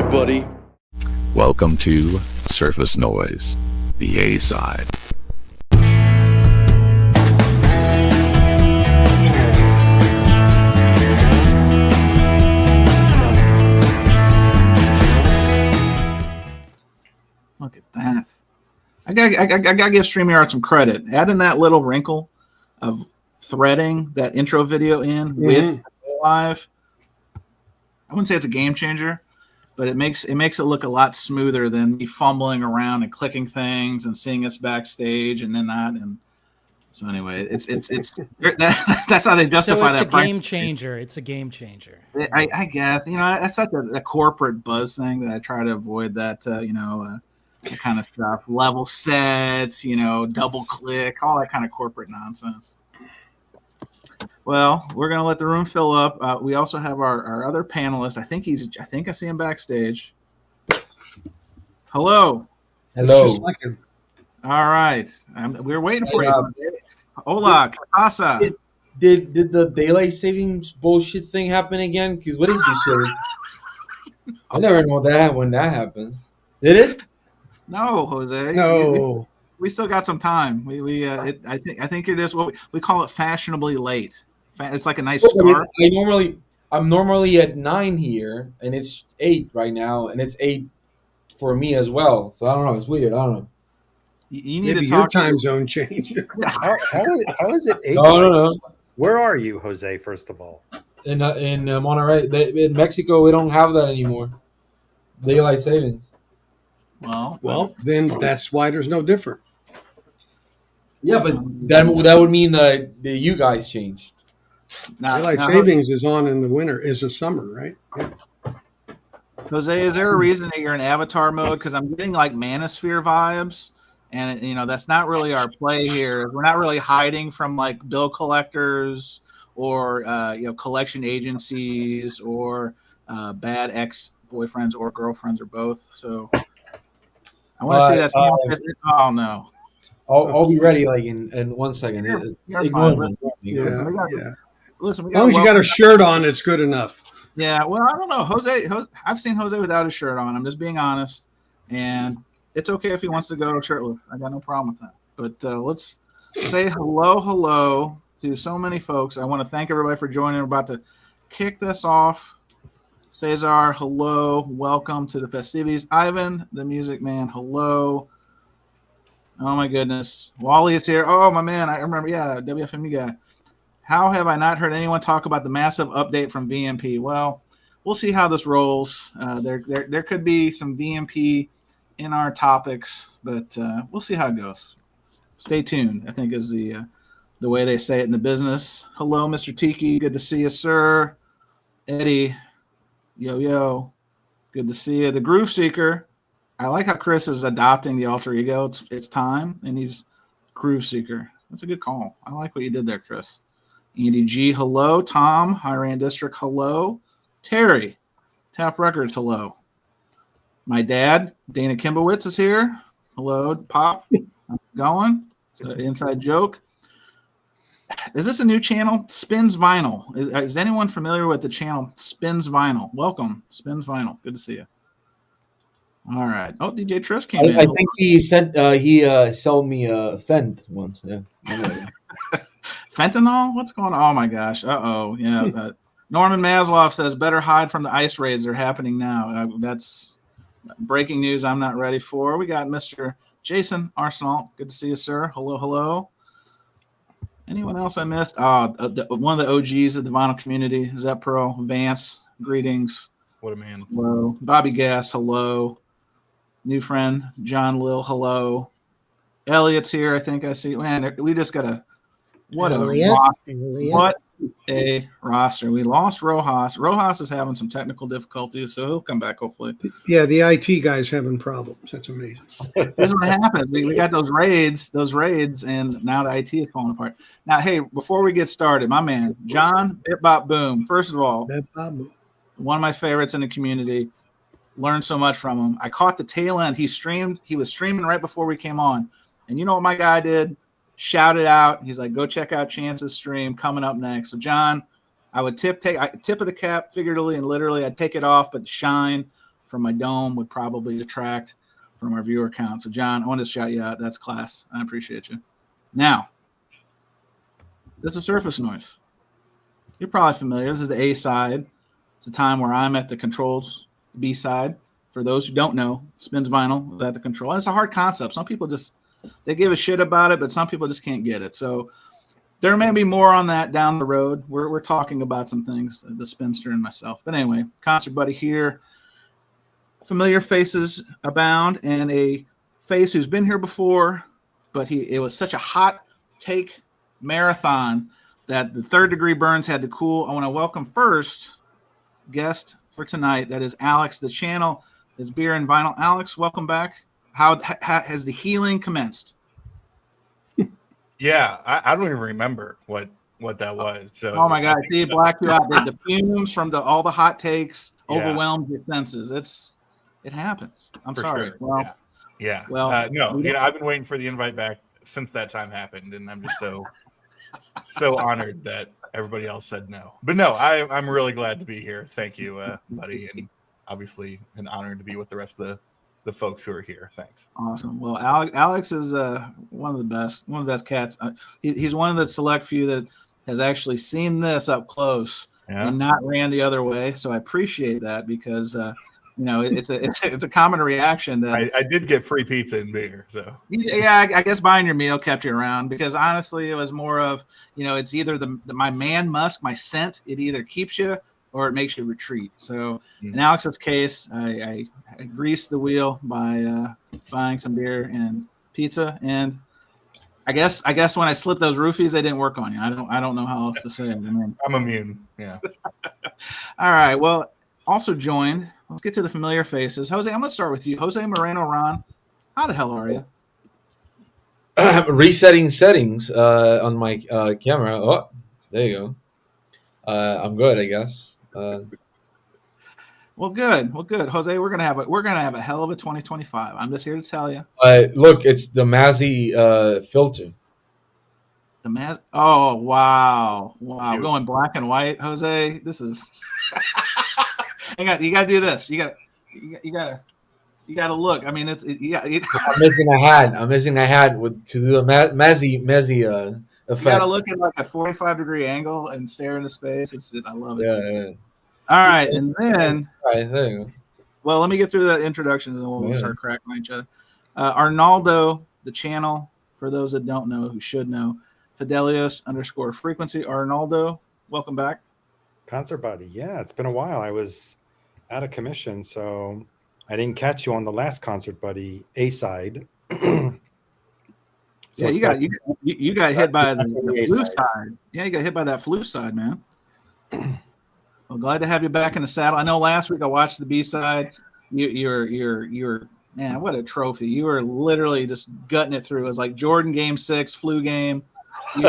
buddy. Welcome to Surface Noise, the A-side. Look at that. I gotta give StreamYard some credit. Adding that little wrinkle of threading that intro video in with live. I wouldn't say it's a game changer, but it makes it look a lot smoother than me fumbling around and clicking things and seeing us backstage and then that. And so anyway, it's that's how they justify that. So it's a game changer. It's a game changer. I guess, that's such a corporate buzz thing that I try to avoid that, that kind of stuff. Level sets, double click, all that kind of corporate nonsense. Well, we're going to let the room fill up. We also have our other panelist. I think I see him backstage. Hello. Hello. All right. We're waiting for you. Hola, casa. Did the daylight savings bullshit thing happen again? Because what is this shit? I never know that when that happens. Did it? No, Jose. No. We still got some time. I think it is what we call it fashionably late. It's like a nice scarf. I'm normally at 9 here, and it's 8 right now, and it's 8 for me as well. So I don't know. It's weird. I don't know. You need Maybe to talk your time zone change. How is it 8? No. Where are you, Jose, first of all? In Monterrey. In Mexico, we don't have that anymore. Daylight savings. Well, then that's why there's no difference. Yeah, but that would mean that you guys changed. Daylight savings is on in the winter, is the summer, right? Yeah. Jose, is there a reason that you're in avatar mode? Because I'm getting like Manosphere vibes, and that's not really our play here. We're not really hiding from like bill collectors or collection agencies or bad ex-boyfriends or girlfriends or both. So I want to see that small business. Oh no. I'll be ready like in 1 second. Listen, as long as you got a shirt on, it's good enough. Yeah, well, I don't know. Jose, I've seen Jose without a shirt on. I'm just being honest. And it's okay if he wants to go shirtless. I got no problem with that. But let's say hello to so many folks. I want to thank everybody for joining. We're about to kick this off. Cesar, hello. Welcome to the festivities. Ivan, the music man, hello. Oh, my goodness. Wally is here. Oh, my man. I remember. Yeah, WFMU guy. How have I not heard anyone talk about the massive update from VMP? Well, we'll see how this rolls. There could be some VMP in our topics, but we'll see how it goes. Stay tuned, I think, is the way they say it in the business. Hello, Mr. Tiki. Good to see you, sir. Eddie. Yo. Good to see you. The Groove Seeker. I like how Chris is adopting the alter ego. It's time, and he's Groove Seeker. That's a good call. I like what you did there, Chris. Andy G, hello. Tom, Hiran District, hello. Terry, Tap Records, hello. My dad, Dana Kimbowitz, is here. Hello, Pop. How's it going? Inside joke. Is this a new channel? Spins Vinyl. Is anyone familiar with the channel Spins Vinyl? Welcome, Spins Vinyl. Good to see you. All right. Oh, DJ Trish came in. I think he sent sold me a Fent once. Yeah. Fentanyl? What's going on? Oh my gosh. Yeah. Norman Maslow says better hide from the ice raids. They're happening now. That's breaking news I'm not ready for. We got Mr. Jason Arsenal. Good to see you, sir. Hello. Anyone else I missed? One of the OGs of the vinyl community. Is that Pro? Vance, greetings. What a man. Hello. Bobby Gass, hello. New friend, John Lill, hello. Elliot's here, I think I see. Man, we just got a what a roster. We lost Rojas. Rojas is having some technical difficulties, so he'll come back hopefully. Yeah, the IT guy's having problems. That's amazing. This is what happened. We got those raids, and now the IT is falling apart. Now, hey, before we get started, my man, John Bip Bop Boom. First of all, one of my favorites in the community. Learned so much from him. I caught the tail end. He was streaming right before we came on. And you know what my guy did? Shouted out. He's like, go check out Chance's stream coming up next. So, John, I would tip of the cap, figuratively and literally. I'd take it off, but the shine from my dome would probably detract from our viewer count. So, John, I wanted to shout you out. That's class. I appreciate you. Now, this is Surface Noise. You're probably familiar. This is the A side. It's a time where I'm at the controls, B side. For those who don't know, Spins Vinyl is at the control. And it's a hard concept. Some people they give a shit about it, but some people just can't get it. So there may be more on that down the road. We're talking about some things, the Spinster and myself. But anyway, Concert Buddy here. Familiar faces abound, and a face who's been here before, but it was such a hot take marathon that the third degree burns had to cool. I want to welcome first guest for tonight. That is Alex. The channel is Beer and Vinyl. Alex, welcome back. How has the healing commenced? Yeah, I don't even remember what that was. So oh my God, see, it blacked you out. The fumes from all the hot takes overwhelmed your senses. It happens. I'm sorry. Sure. Well, yeah. Well, no, I've been waiting for the invite back since that time happened, and I'm just so honored that everybody else said no. But no, I'm really glad to be here. Thank you, buddy, and obviously an honor to be with the rest of the folks who are here. Thanks. Awesome. Well, Alex is one of the best cats. He's one of the select few that has actually seen this up close and not ran the other way. So I appreciate that because it's a common reaction that I did get free pizza and beer. So yeah, I guess buying your meal kept you around because honestly, it was more of it's either my man musk, my scent. It either keeps you or it makes you retreat. So in Alex's case, I greased the wheel by buying some beer and pizza, and I guess when I slipped those roofies, they didn't work on you. I don't know how else to say it. I'm immune. Yeah. All right. Well, also joined. Let's get to the familiar faces. Jose, I'm going to start with you. Jose Moreno Ron, how the hell are you? Resetting settings on my camera. Oh, there you go. I'm good, I guess. Well, good. Jose, we're gonna have a hell of a 2025. I'm just here to tell you. Look, it's the Mazzy filter. The Oh, wow. Cute. Going black and white, Jose. This is. You got to do this. You got to look. I mean, I'm missing a hat. To do the Mazzy effect. You got to look at like a 45-degree angle and stare into space. I love it. Yeah. All right, and then. All right, there you go. Well, let me get through the introductions and we'll start cracking each other. Arnaldo, the channel, for those that don't know, who should know, Fidelius_frequency. Arnaldo, welcome back. Concert Buddy. Yeah, it's been a while. I was out of commission, so I didn't catch you on the last Concert Buddy A side. So yeah, you got hit by the flu side. Yeah, you got hit by that flu side, man. Well, glad to have you back in the saddle. I know last week I watched the B side. You're man, what a trophy! You were literally just gutting it through. It was like Jordan Game 6 flu game. You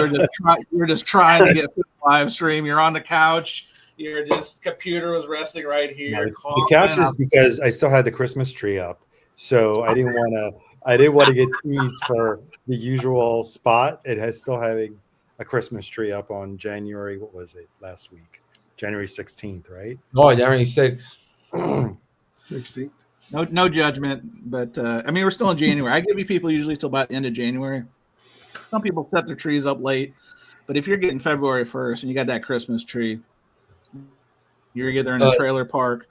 were just trying to get through the live stream. You're on the couch. Your computer was resting right here. The couch is because I still had the Christmas tree up, so I didn't want to get teased for the usual spot. It has still having a Christmas tree up on January. What was it last week? January 16th, right? Oh, January 6th. 16th. No judgment, but I mean we're still in January. I give you people usually till about the end of January. Some people set their trees up late, but if you're getting February 1st and you got that Christmas tree, you're either in a trailer park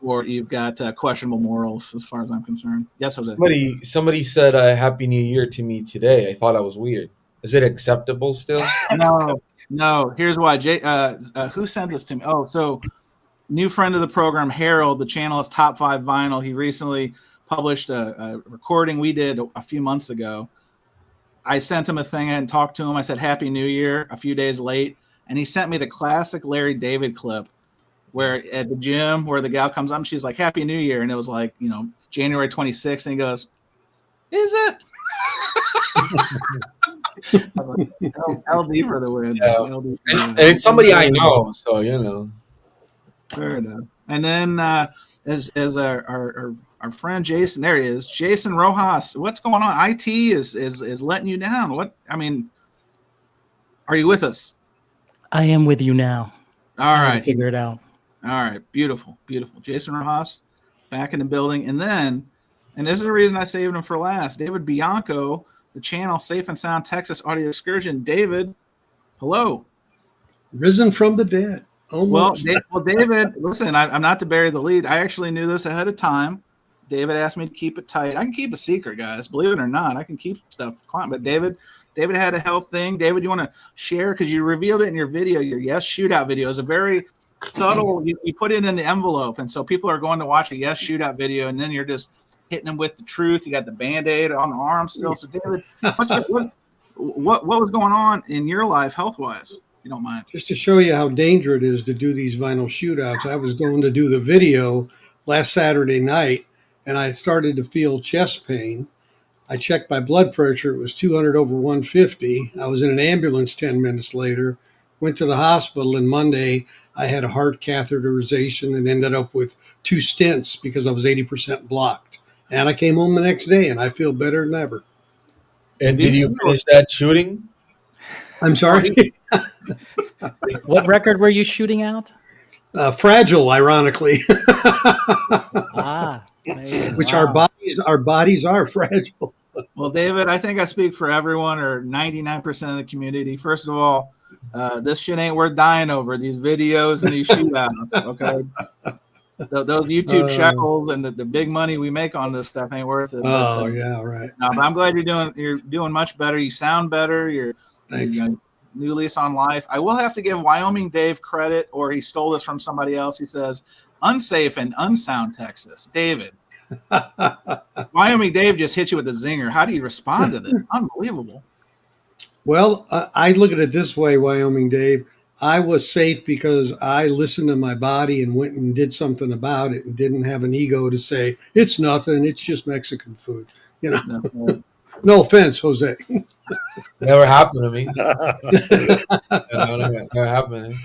or you've got questionable morals, as far as I'm concerned. Yes, Jose. Somebody said Happy New Year to me today. I thought I was weird. Is it acceptable still? No. Here's why. Who sent this to me? Oh, so new friend of the program, Harold. The channel is Top 5 Vinyl. He recently published a recording we did a few months ago. I sent him a thing and talked to him. I said Happy New Year a few days late, and he sent me the classic Larry David clip where at the gym where the gal comes up and she's like Happy New Year, and it was like January 26th, and he goes, "Is it?" LD for the win. Yeah. And it's somebody I know, so Fair enough. And then as our friend Jason, there he is, Jason Rojas. What's going on? IT is letting you down. What? I mean, are you with us? I am with you now. All right. Figure it out. All right. Beautiful. Jason Rojas, back in the building. And then, and this is the reason I saved him for last, David Bianco, the channel Safe and Sound Texas Audio Excursion. David, hello. Risen from the dead. Almost. Well, David, listen, I'm not to bury the lead. I actually knew this ahead of time. David asked me to keep it tight. I can keep a secret, guys. Believe it or not, I can keep stuff quiet. But David had a health thing. David, you want to share? Because you revealed it in your video, your Yes Shootout video. Is a very subtle, you put it in the envelope. And so people are going to watch a Yes Shootout video, and then you're just hitting them with the truth. You got the Band-Aid on the arm still. So David, what was going on in your life health-wise, if you don't mind? Just to show you how dangerous it is to do these vinyl shootouts, I was going to do the video last Saturday night, and I started to feel chest pain. I checked my blood pressure. It was 200 over 150. I was in an ambulance 10 minutes later, went to the hospital, and Monday I had a heart catheterization and ended up with 2 stents because I was 80% blocked. And I came home the next day, and I feel better than ever. And did you finish that shooting? I'm sorry? What record were you shooting out? Fragile, ironically. Which wow. our bodies are fragile. Well, David, I think I speak for everyone or 99% of the community. First of all, this shit ain't worth dying over. These videos and these shootouts, okay? Those YouTube shekels and the big money we make on this stuff ain't worth it. Oh, yeah, right. But I'm glad you're doing much better. You sound better. Thanks. New lease on life. I will have to give Wyoming Dave credit, or he stole this from somebody else. He says, unsafe and unsound Texas. David. Wyoming Dave just hit you with a zinger. How do you respond to this? Unbelievable. Well, I look at it this way, Wyoming Dave. I was safe because I listened to my body and went and did something about it and didn't have an ego to say, it's nothing, it's just Mexican food. You know, no offense, Jose. Never happened to me. Never happened.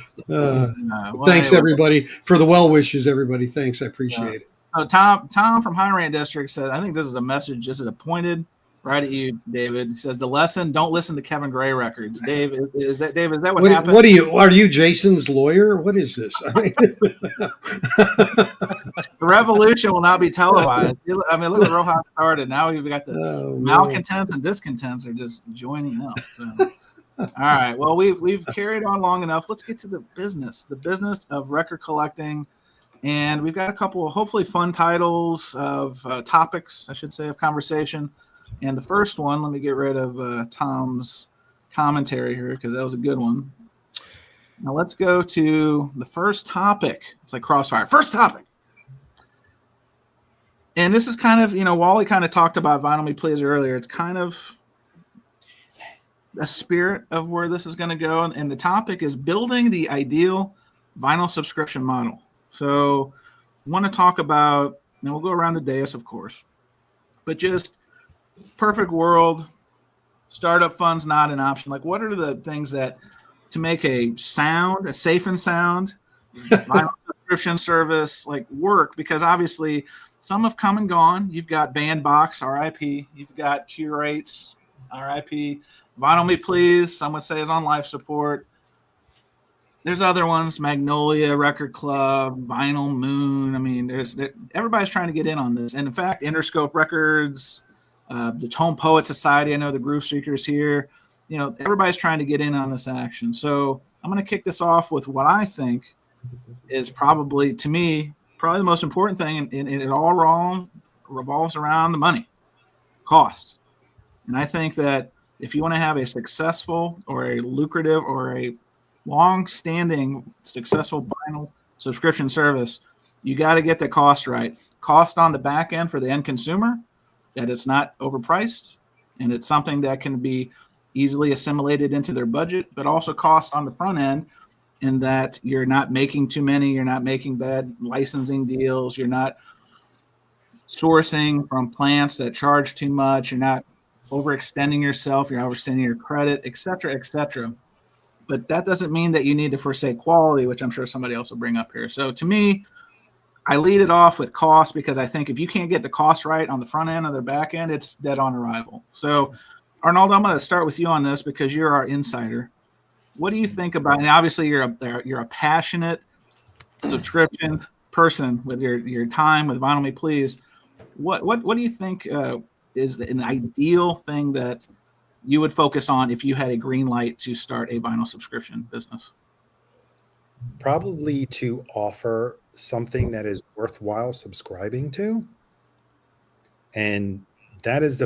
Thanks, everybody, for the well wishes, everybody. Thanks. I appreciate it. Tom from High Rant District said, I think this is a message. This is pointed right at you, David. He says, the lesson, don't listen to Kevin Gray records. Dave, is that what happened? What are you Jason's lawyer? What is this? The revolution will not be televised. I mean, look at Rojas started. Now we've got the malcontents and discontents are just joining up. So. All right. Well, we've carried on long enough. Let's get to the business of record collecting. And we've got a couple of hopefully fun titles of topics, I should say, of conversation. And the first one, let me get rid of Tom's commentary here because that was a good one. Now let's go to the first topic. It's like crossfire. First topic. And this is kind of, Wally kind of talked about Vinyl Me Please earlier. It's kind of a spirit of where this is going to go. And the topic is building the ideal vinyl subscription model. So I want to talk about, and we'll go around the dais, of course, but just perfect world, startup funds not an option. Like, what are the things that to make a safe and sound vinyl subscription service like work? Because obviously some have come and gone. You've got Bandbox, RIP. You've got Curates, RIP. Vinyl Me Please, some would say is on life support. There's other ones, Magnolia, Record Club, Vinyl Moon. I mean, everybody's trying to get in on this. And in fact, Interscope Records, the Tone Poet Society, I know the Groove Seekers here, everybody's trying to get in on this action. So I'm going to kick this off with what I think is probably, to me, the most important thing, and it all revolves around the money, cost. And I think that if you want to have a successful or a lucrative or a long-standing successful vinyl subscription service, you got to get the cost right. Cost on the back end for the end consumer, that it's not overpriced, and it's something that can be easily assimilated into their budget, but also cost on the front end in that you're not making too many, you're not making bad licensing deals, you're not sourcing from plants that charge too much, you're not overextending yourself, you're overextending your credit, et cetera, et cetera. But that doesn't mean that you need to forsake quality, which I'm sure somebody else will bring up here. So to me, I lead it off with cost because I think if you can't get the cost right on the front end or the back end, it's dead on arrival. So Arnaldo, I'm going to start with you on this because you're our insider. What do you think about, and obviously you're a passionate subscription person with your time with Vinyl Me Please, what do you think is an ideal thing that you would focus on if you had a green light to start a vinyl subscription business? Probably to offer something that is worthwhile subscribing to. And that is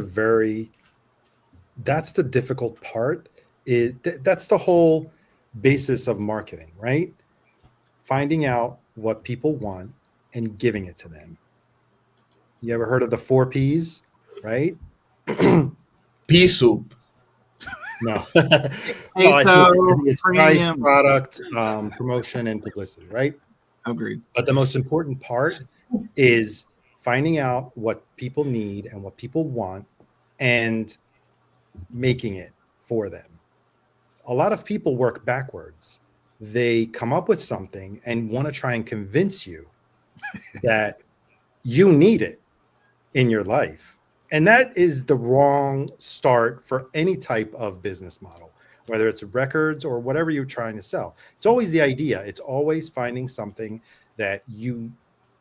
that's the difficult part. That's the whole basis of marketing, right? Finding out what people want and giving it to them. You ever heard of the 4 Ps, right? Pea soup. No. No, I think it's price, Premium. product, promotion, and publicity, right? Agreed. But the most important part is finding out what people need and what people want and making it for them. A lot of people work backwards. They come up with something and want to try and convince you that you need it in your life. And that is the wrong start for any type of business model, whether it's records or whatever you're trying to sell. It's always the idea. It's always finding something that you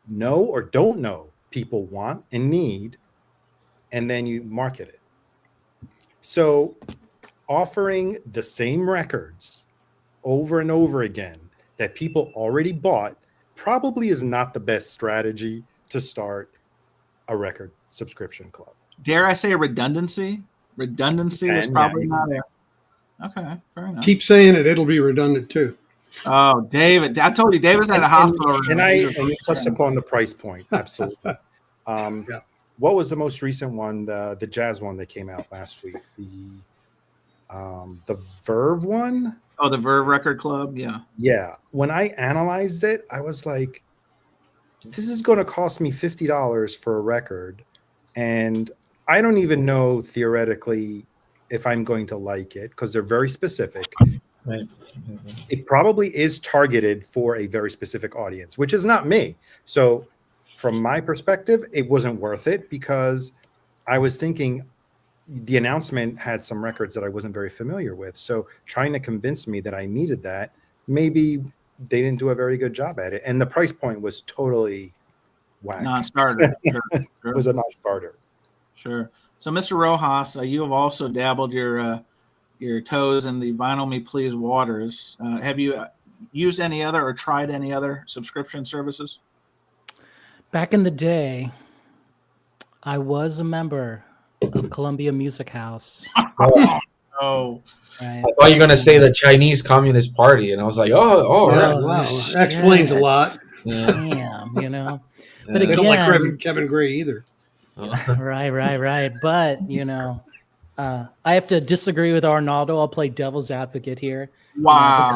know or don't know people want and need, and then you market it. So offering the same records over and over again that people already bought probably is not the best strategy to start a record subscription club. Dare I say redundancy? Redundancy is probably not there. Okay, fair enough. Keep saying it; it'll be redundant too. Oh, David! I told you, David's at a hospital. And you touched upon the price point. Absolutely. Yeah. What was the most recent one? The jazz one that came out last week. The Verve one. Oh, the Verve Record Club. Yeah. Yeah. When I analyzed it, I was like, "This is going to cost me $50 for a record," and I don't even know theoretically if I'm going to like it because they're very specific. Right. It probably is targeted for a very specific audience, which is not me. So from my perspective, it wasn't worth it because I was thinking the announcement had some records that I wasn't very familiar with. So trying to convince me that I needed that, maybe they didn't do a very good job at it. And the price point was totally whack. Non-starter. Sure. It was a non-starter. Sure. So, Mr. Rojas, you have also dabbled your toes in the Vinyl Me Please waters. Have you used any other or tried any other subscription services? Back in the day, I was a member of Columbia Music House. Oh, Right? I thought you were gonna say the Chinese Communist Party, and I was like, oh, Yeah, right. wow, that explains a lot. Yeah. Damn, you know. Yeah. But They don't like again, Kevin Gray either. right. But you know, I have to disagree with Arnaldo. I'll play devil's advocate here. wow.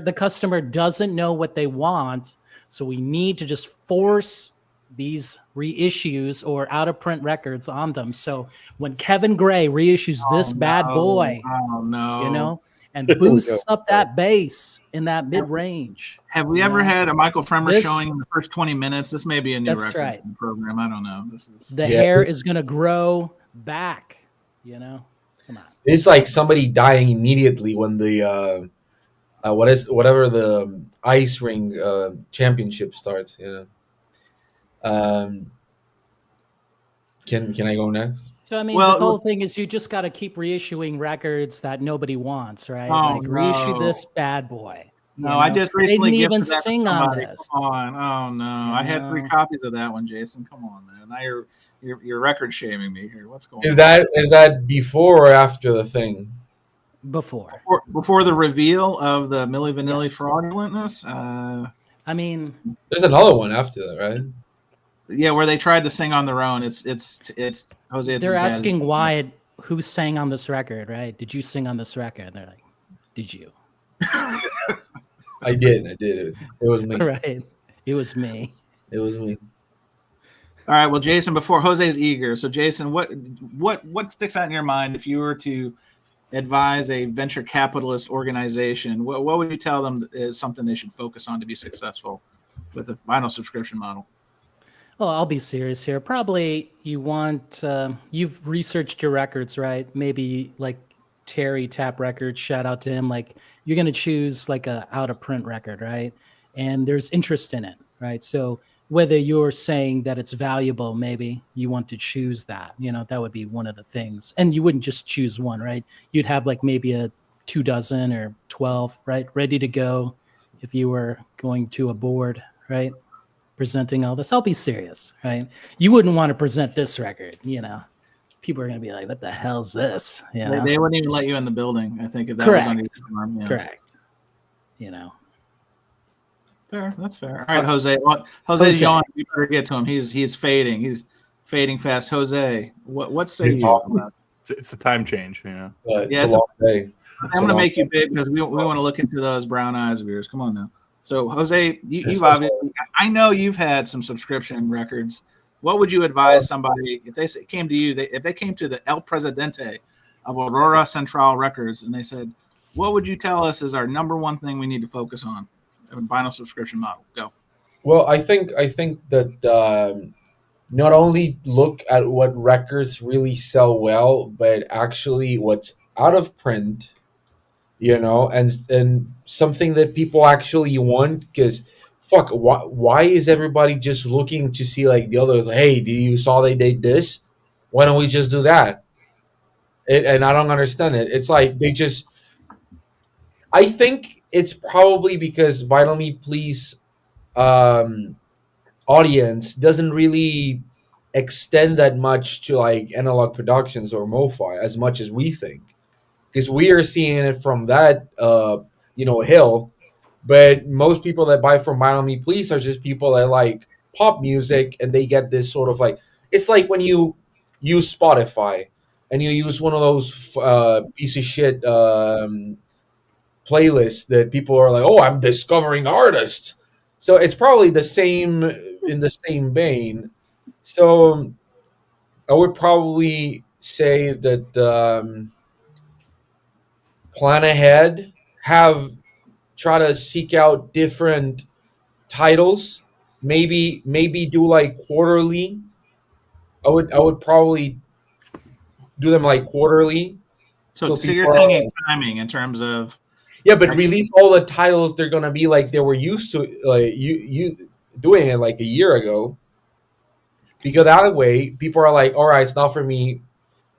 The customer doesn't know what they want, so we need to just force these reissues or out of print records on them. So when Kevin Gray reissues this bad boy, Oh no. you know, and boosts up that bass in that mid range. Have we ever had a Michael Fremer This- showing in the first 20 minutes? This may be a new That's record right. for the program. I don't know. This is The Yeah, hair this- is gonna grow back, you know. Come on. It's like somebody dying immediately when the whatever the ice ring championship starts. You know. Can I go next? So I mean, Well, the whole thing is you just got to keep reissuing records that nobody wants, right? Oh, Like reissue no. this bad boy. no. you I know? just They recently didn't even gifted that to sing on somebody. this. Come on. Oh no. I had 3 No. copies of that one, Jason. Come on, man. Now you're record shaming me here. What's going Is on? that before or after the thing? Before. Before the reveal of the Milli Vanilli fraudulentness? I mean, There's another one after that, right? Yeah, where they tried to sing on their own. It's Jose. It's they're as bad. asking who sang on this record, right? Did you sing on this record? And they're like, did you? I did. It was me. Right. It was me. It was me. All right. Well, Jason, before Jose's eager. So, Jason, what sticks out in your mind if you were to advise a venture capitalist organization? What would you tell them is something they should focus on to be successful with a vinyl subscription model? Well, I'll be serious here. Probably you want, you've researched your records, right? Maybe like Terry Tap Records, shout out to him. Like you're going to choose like a out of print record, right? And there's interest in it. right? So whether you're saying that it's valuable, maybe you want to choose that, that would be one of the things. And you wouldn't just choose one, right? You'd have like maybe a 24 or 12, right? Ready to go if you were going to a board, right? Presenting all this. I'll be serious, right? You wouldn't want to present this record, People are going to be like, what the hell's this? They wouldn't even let you in the building, I think, if that Correct. was on your arm. Yeah. Correct. Fair. That's fair. All right, Jose. Jose's yawning. You better get to him. He's fading. He's fading fast. Jose, what say you? It's the time change, Yeah, it's a long day. I'm going to make you big because we want to look into those brown eyes of yours. Come on now. So, Jose, you've obviously, I know you've had some subscription records. What would you advise somebody if they came to you, if they came to the El Presidente of Aurora Central Records and they said, what would you tell us is our number one thing we need to focus on? A vinyl subscription model. Go. Well, I think that not only look at what records really sell well, but actually what's out of print, and something that people actually want. Because fuck, why is everybody just looking to see like the others? Hey, you saw they did this? Why don't we just do that? And I don't understand it. It's like they just. I think it's probably because Vinyl Me Please audience doesn't really extend that much to like Analog Productions or MoFi as much as we think, because we are seeing it from that hill. But most people that buy from Vinyl Me Please are just people that like pop music, and they get this sort of like, it's like when you use Spotify and you use one of those piece of shit playlists that people are like, oh, I'm discovering artists. So it's probably the same in the same vein. So I would probably say that plan ahead, try to seek out different titles, maybe do like quarterly. I would probably do them like quarterly. So you're saying timing in terms of. Yeah, but release all the titles they're gonna be like they were used to, like you doing it like a year ago. Because that way, people are like, all right, it's not for me.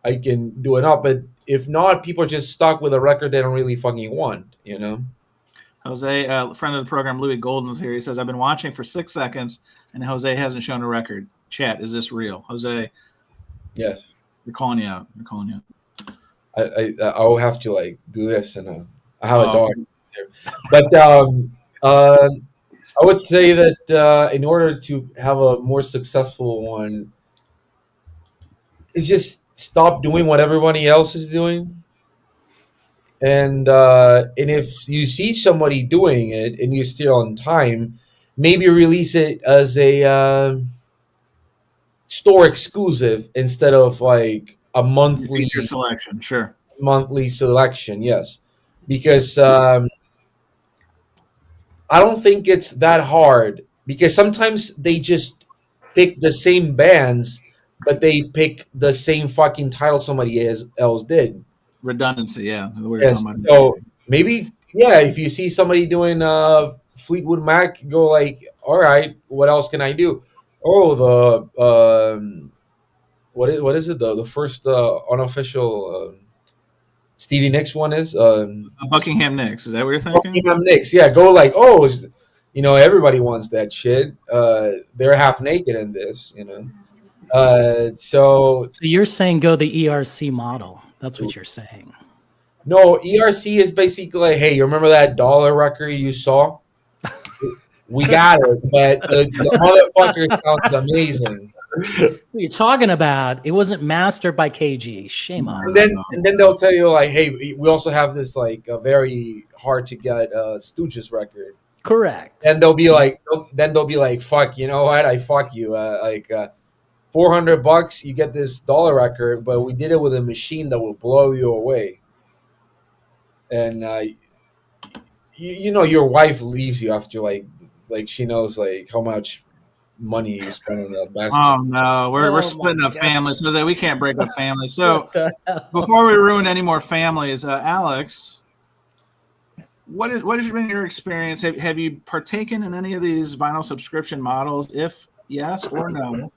I can do it up. But if not, people are just stuck with a record they don't really fucking want, Jose, friend of the program, Louis Golden's here. He says, I've been watching for 6 seconds, and Jose hasn't shown a record. Chat, is this real? Jose. Yes. We're calling you out. I will have to like do this, and I have a dog here. But I would say that in order to have a more successful one, it's just stop doing what everybody else is doing. And if you see somebody doing it and you're still on time, maybe release it as a store exclusive instead of like a monthly feature selection. Sure. Monthly selection, yes. Because I don't think it's that hard, because sometimes they just pick the same bands, but they pick the same fucking title somebody else did. Redundancy, yeah. Yes. So maybe, if you see somebody doing Fleetwood Mac, go like, all right, what else can I do? Oh, the what is it? The first unofficial Stevie Nicks one is Buckingham Nicks. Is that what you're thinking? Buckingham Nicks, yeah. Go like, oh, everybody wants that shit. They're half naked in this, So you're saying go the ERC model. That's what you're saying. No, ERC is basically like, hey, you remember that dollar record you saw? We got it, but the motherfucker sounds amazing. What are you talking about? It wasn't mastered by KG. Shame on. And then they'll tell you like, hey, we also have this like a very hard to get Stooges record. Correct. And they'll be like, fuck, you know what? I fuck you. $400, you get this dollar record, but we did it with a machine that will blow you away. And your wife leaves you after like she knows like how much money you spend on that bastard. Oh no, we're splitting up families. Jose, we can't break up families. So before we ruin any more families, Alex, what has been your experience? Have you partaken in any of these vinyl subscription models? If yes or no,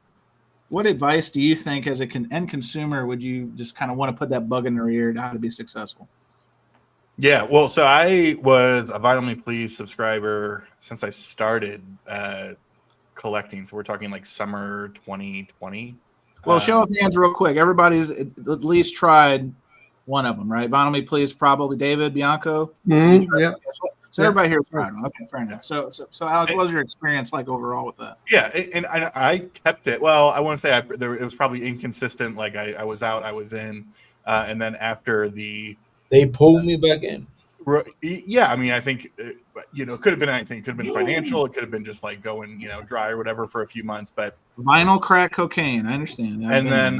what advice do you think as an end consumer would you just kind of want to put that bug in their ear to how to be successful? Yeah, well, so I was a Vinyl Me Please subscriber since I started collecting. So we're talking like summer 2020. Well, show of hands real quick. Everybody's at least tried one of them, right? Vinyl Me Please, probably David, Bianco. Yeah. So everybody here tried one. Okay, fair enough. So Alex, what was your experience like overall with that? Yeah, and I kept it. Well, I want to say it was probably inconsistent. Like I was out, I was in, and then after they pulled me back in. Yeah, I mean, I think it could have been anything. It could have been financial. It could have been just like going dry or whatever for a few months. But vinyl, crack, cocaine. I understand. And then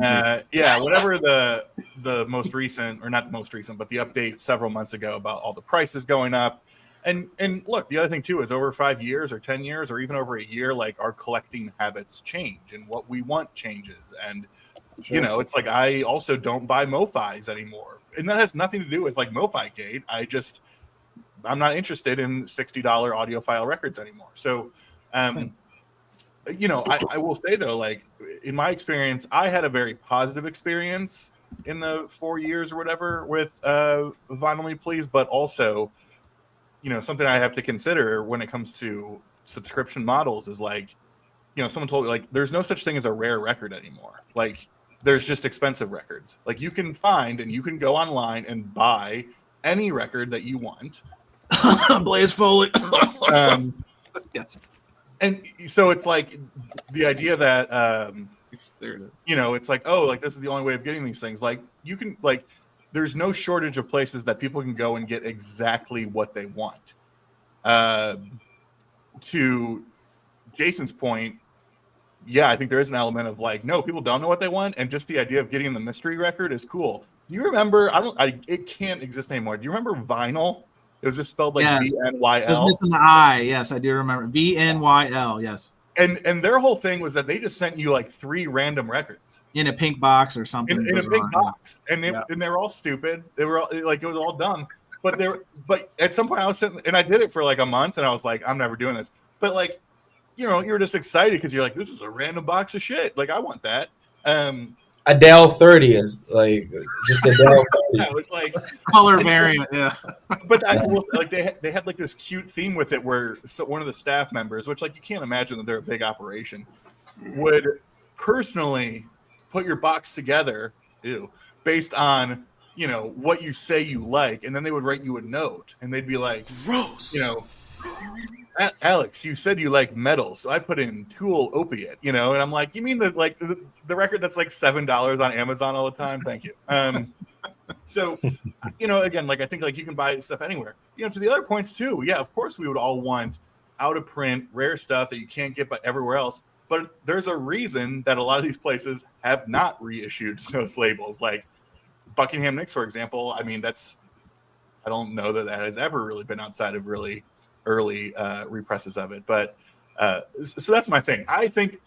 whatever the most recent, or not the most recent, but the update several months ago about all the prices going up. And look, the other thing too is over 5 years or 10 years or even over a year, like our collecting habits change and what we want changes. And it's like I also don't buy MoFis anymore. And that has nothing to do with like MoFi Gate. I'm not interested in $60 audiophile records anymore. So, I will say though, like in my experience, I had a very positive experience in the 4 years or whatever with Vinyl Me Please, but also, something I have to consider when it comes to subscription models is like, someone told me like there's no such thing as a rare record anymore. Like there's just expensive records. Like you can find and you can go online and buy any record that you want. Blaze Foley. Yes. And so it's like the idea that there it is. It's like, oh, like this is the only way of getting these things. Like you can like there's no shortage of places that people can go and get exactly what they want. To Jason's point, yeah, I think there is an element of like, no, people don't know what they want, and just the idea of getting the mystery record is cool. Do you remember? It can't exist anymore. Do you remember vinyl? It was just spelled like VNYL. It was missing the I. Yes, I do remember VNYL. Yes. And their whole thing was that they just sent you like 3 random records in a pink box or something. In a pink box, and they were all stupid. They were all, like it was all dumb. But at some point I was sitting and I did it for like a month, and I was like, I'm never doing this. But like, you were just excited because you're like, this is a random box of shit. Like I want that. Adele 30 is like just Adele 30. Yeah, it was like color variant, yeah. But I will say, like they had like this cute theme with it where one of the staff members, which like you can't imagine that they're a big operation, would personally put your box together, based on what you say you like, and then they would write you a note, and they'd be like, gross, Alex, you said you like metal, so I put in Tool Opiate, and I'm like, you mean the record that's like $7 on Amazon all the time? Thank you. So, again, like I think like you can buy stuff anywhere. To the other points too. Yeah, of course we would all want out of print, rare stuff that you can't get by everywhere else. But there's a reason that a lot of these places have not reissued those labels. Like Buckingham Nicks, for example. I mean, I don't know that has ever really been outside of really early represses of it. But so that's my thing. I think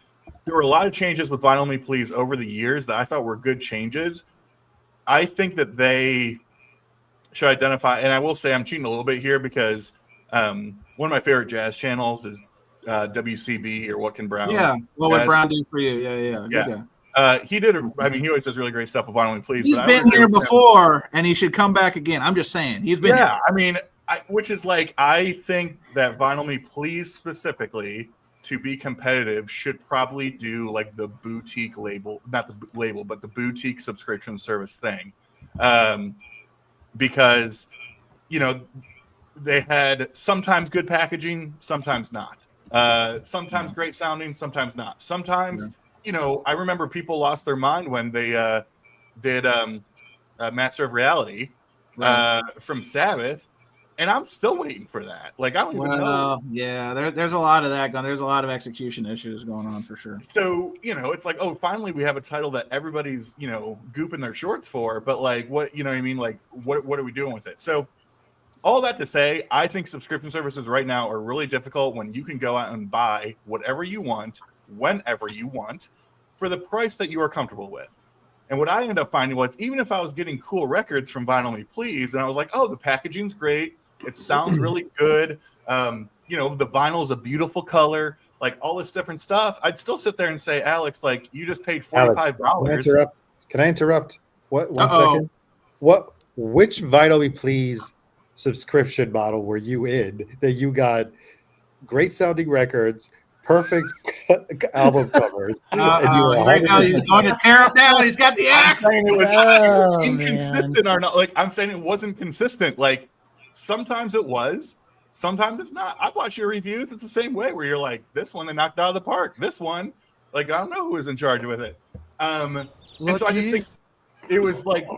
there were a lot of changes with Vinyl Me Please over the years that I thought were good changes. I think that they should identify, and I will say I'm cheating a little bit here because one of my favorite jazz channels is WCB or What Can Brown. Yeah, what would Brown do for you? Yeah. He did. He always does really great stuff with Vinyl Me Please. He's been here before, and he should come back again. I'm just saying, he's been. Yeah, here. I mean, which is like I think that Vinyl Me Please specifically, to be competitive, should probably do like the boutique label, not the label, but the boutique subscription service thing, because they had sometimes good packaging, sometimes not. Sometimes great sounding, sometimes not. Sometimes, I remember people lost their mind when they did Master of Reality from Sabbath, and I'm still waiting for that. Like I don't even know. Yeah, there's a lot of that going. There's a lot of execution issues going on for sure. So it's like, oh, finally we have a title that everybody's gooping their shorts for. But like, what I mean? Like, what are we doing with it? So all that to say, I think subscription services right now are really difficult when you can go out and buy whatever you want, whenever you want, for the price that you are comfortable with. And what I ended up finding was, even if I was getting cool records from Vinyl Me Please, and I was like, oh, the packaging's great, It sounds really good. You know, the vinyl is a beautiful color, like all this different stuff. I'd still sit there and say, Alex, like you just paid Alex, $45. Can I interrupt? What? One Uh-oh. second. Which Vitally Please subscription model were you in that you got great sounding records, perfect album covers, and you were Here he goes. 100% He's going to tear him down. He's got the I'm axe. saying it was Oh, inconsistent or not. Like I'm saying it wasn't consistent. Like sometimes it was, sometimes it's not. I've watched your reviews. It's the same way where you're like, this one they knocked out of the park. This one, like I don't know who was in charge with it. And so I just think it was like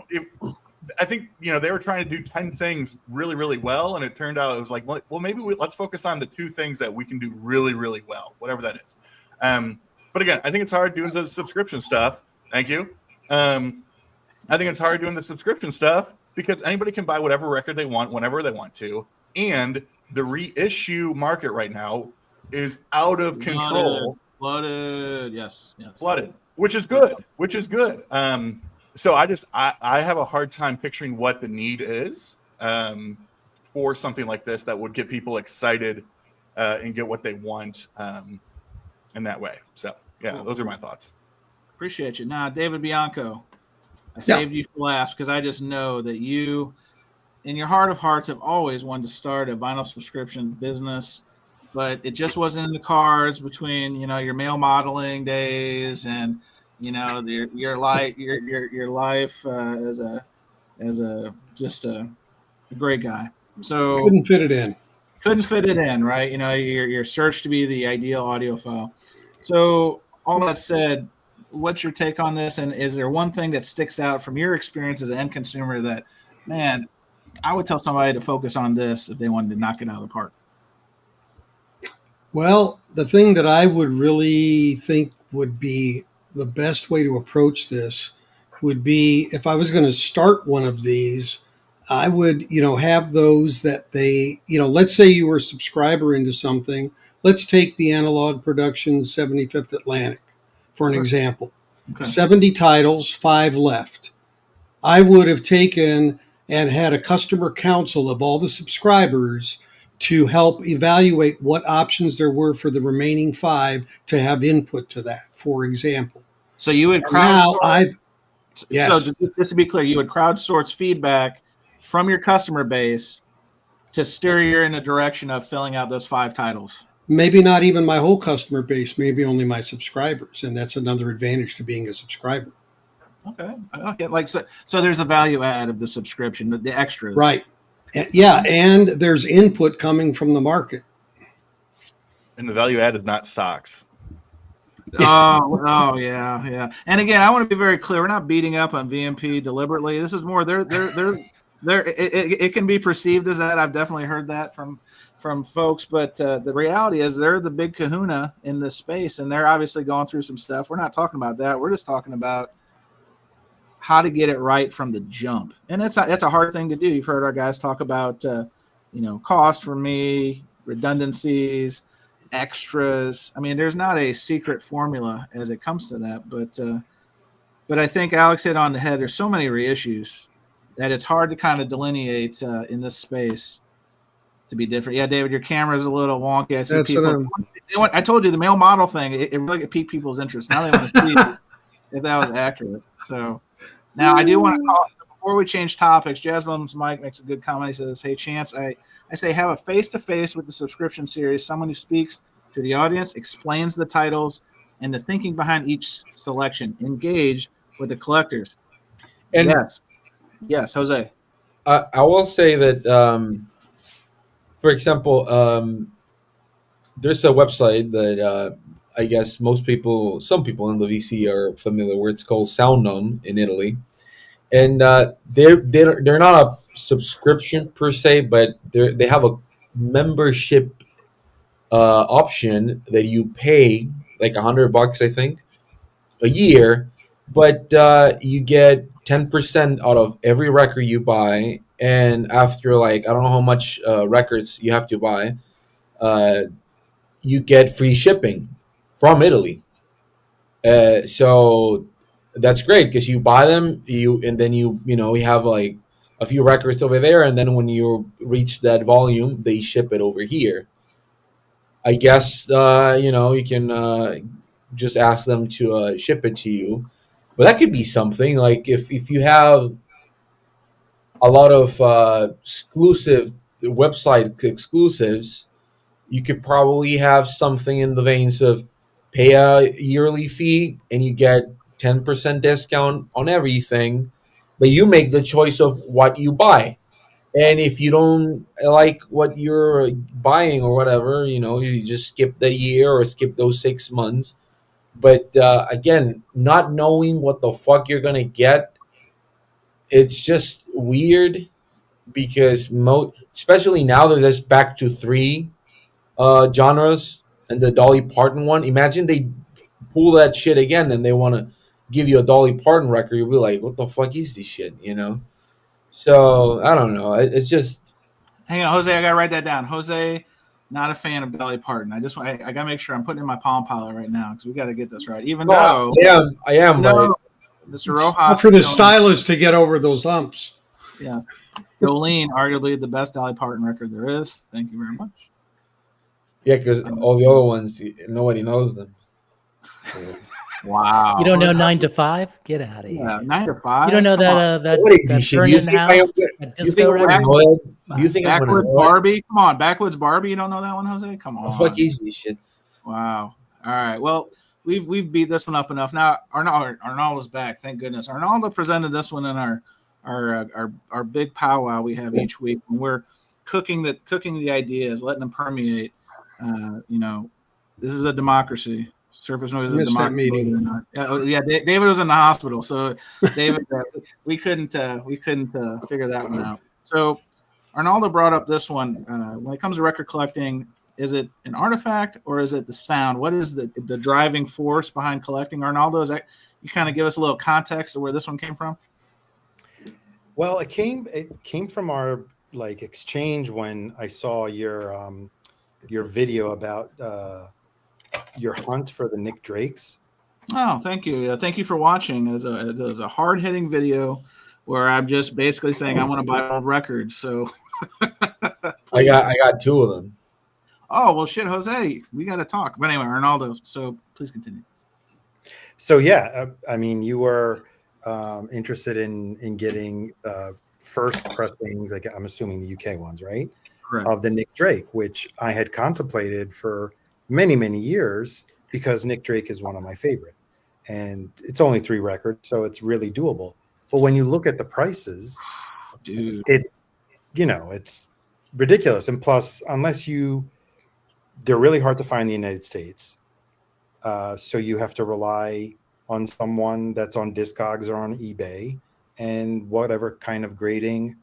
I think they were trying to do 10 things really, really well, and it turned out it was like, well, maybe let's focus on the 2 things that we can do really, really well, whatever that is. But again, I think it's hard doing the subscription stuff. Thank you. I think it's hard doing the subscription stuff because anybody can buy whatever record they want whenever they want to, and the reissue market right now is out of control. Flooded. Yes. Flooded, which is good. So I have a hard time picturing what the need is for something like this that would get people excited and get what they want in that way. So yeah, those are my thoughts. Appreciate you. Now, David Bianco, I saved you for last because I just know that you, in your heart of hearts, have always wanted to start a vinyl subscription business, but it just wasn't in the cards between your male modeling days and your life as a great guy. So Couldn't fit it in. Right? Your search to be the ideal audiophile. So all that said, what's your take on this? And is there one thing that sticks out from your experience as an end consumer that, man, I would tell somebody to focus on this if they wanted to knock it out of the park? Well, the thing that I would really think would be the best way to approach this would be if I was going to start one of these, I would, have those that they, let's say you were a subscriber into something. Let's take the Analog Productions 75th Atlantic for an example. Okay. 70 titles, 5 left. I would have taken and had a customer council of all the subscribers to help evaluate what options there were for the remaining 5 to have input to that, for example. So you would crowdsource. So just to be clear, you would crowdsource feedback from your customer base to steer you in the direction of filling out those 5 titles. Maybe not even my whole customer base, maybe only my subscribers, and that's another advantage to being a subscriber. Okay. Like so there's a value add of the subscription, the extras. Right. Yeah, and there's input coming from the market. And the value add is not socks. Oh yeah. And again, I want to be very clear. We're not beating up on VMP deliberately. This is more it can be perceived as that. I've definitely heard that from folks, but the reality is they're the big kahuna in this space, and they're obviously going through some stuff. We're not talking about that. We're just talking about how to get it right from the jump, and that's a hard thing to do. You've heard our guys talk about cost for me, redundancies, extras. I mean, there's not a secret formula as it comes to that, but I think Alex hit on the head. There's so many reissues that it's hard to kind of delineate in this space to be different. Yeah, David, your camera is a little wonky. I see people. I told you the male model thing. It really piqued people's interest. Now they want to see if that was accurate. So now I do want to call. Before we change topics, Jasmine's Mike makes a good comment. He says, "Hey, Chance, I say have a face-to-face with the subscription series. Someone who speaks to the audience, explains the titles and the thinking behind each selection. Engage with the collectors." And yes, Jose. I will say that, for example, there's a website that I guess some people in the VC are familiar with. It's called Soundnum in Italy. And they're not a subscription per se, but they have a membership option that you pay like $100, I think, a year, but you get 10% out of every record you buy, and after I don't know how much records you have to buy, you get free shipping from Italy. So that's great because you buy them, and then you have a few records over there, and then when you reach that volume, they ship it over here. I guess you can just ask them to ship it to you, but that could be something like if you have a lot of exclusive website exclusives, you could probably have something in the veins of pay a yearly fee and you get 10% discount on everything, but you make the choice of what you buy. And if you don't like what you're buying or whatever, you just skip the year or skip those 6 months. But again, not knowing what the fuck you're gonna get, it's just weird because especially now that there's back to three genres and the Dolly Parton one. Imagine they pull that shit again and they want to give you a Dolly Parton record. You'll be like, what the fuck is this shit? So I don't know. It's just. Hang on, Jose. I gotta write that down. Jose, not a fan of Dolly Parton. I gotta make sure I'm putting in my Palm Pilot right now because we got to get this right. Even though I am, but Mr. Rojas for the stylist to get over those humps. Yes, Jolene, arguably the best Dolly Parton record there is. Thank you very much. Yeah, because all the other ones, nobody knows them. Wow. You don't know 9 to 5? Get out of here. Yeah, 9 to 5. You don't know that What is that this shit? Burning You think House, that disco record? Do you think I'm gonna Backwoods know Barbie? Come on, Backwoods Barbie. You don't know that one, Jose? Come the on. fuck is this shit? Wow. All right. Well, we've beat this one up enough. Now Arnaldo's back. Thank goodness. Arnaldo presented this one in our big powwow we have each week when we're cooking the ideas, letting them permeate. This is a democracy. Surface Noise is a democracy. Meeting. Yeah, David was in the hospital, so David, we couldn't figure that one out. So Arnaldo brought up this one. When it comes to record collecting, is it an artifact or is it the sound? What is the driving force behind collecting? Arnaldo, is that you kind of give us a little context of where this one came from? Well, it came from our exchange when I saw your video about your hunt for the Nick Drakes. Oh, thank you. Thank you for watching. It was a hard-hitting video where I'm just basically saying I want to buy old records. So I got two of them. Oh, well, shit, Jose, we got to talk. But anyway, Arnaldo, so please continue. So, yeah, I mean, you were interested in getting first pressings, I'm assuming the UK ones, right? Correct. Of the Nick Drake, which I had contemplated for many, many years because Nick Drake is one of my favorite. And it's only 3 records, so it's really doable. But when you look at the prices, dude, it's ridiculous. And plus, they're really hard to find in the United States. So you have to rely on someone that's on Discogs or on eBay and whatever kind of grading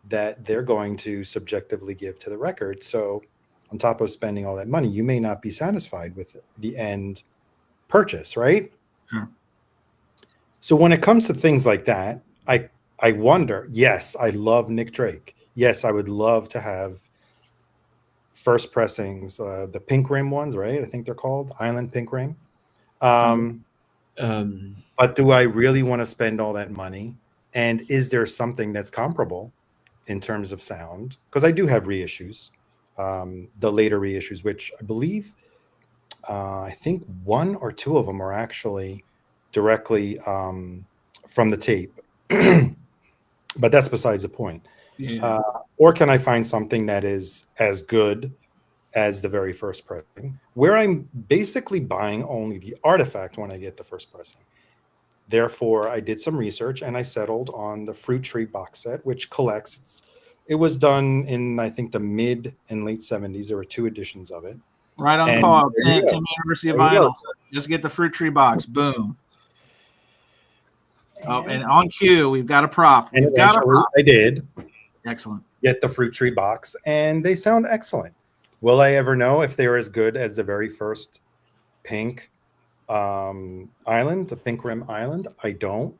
that they're going to subjectively give to the record. So on top of spending all that money, you may not be satisfied with the end purchase, right? Sure. So when it comes to things like that, I wonder, yes, I love Nick Drake. Yes, I would love to have first pressings, the pink rim ones, right? I think they're called Island Pink Rim. But do I really want to spend all that money? And is there something that's comparable in terms of sound? Because I do have reissues, the later reissues, which I believe, I think 1 or 2 of them are actually directly from the tape. But that's besides the point. Yeah. Or can I find something that is as good as the very first pressing, where I'm basically buying only the artifact when I get the first pressing? Therefore, I did some research and I settled on the Fruit Tree box set, which collects. It was done in, I think, the mid and late 70s. There were 2 editions of it. Right on call. Tim University of Vinyl. Just get the Fruit Tree box. Boom. Oh, and on cue, we've got a prop. And eventually I did. Excellent. Get the Fruit Tree box, and they sound excellent. Will I ever know if they're as good as the very first pink island, the Pink Rim Island? I don't.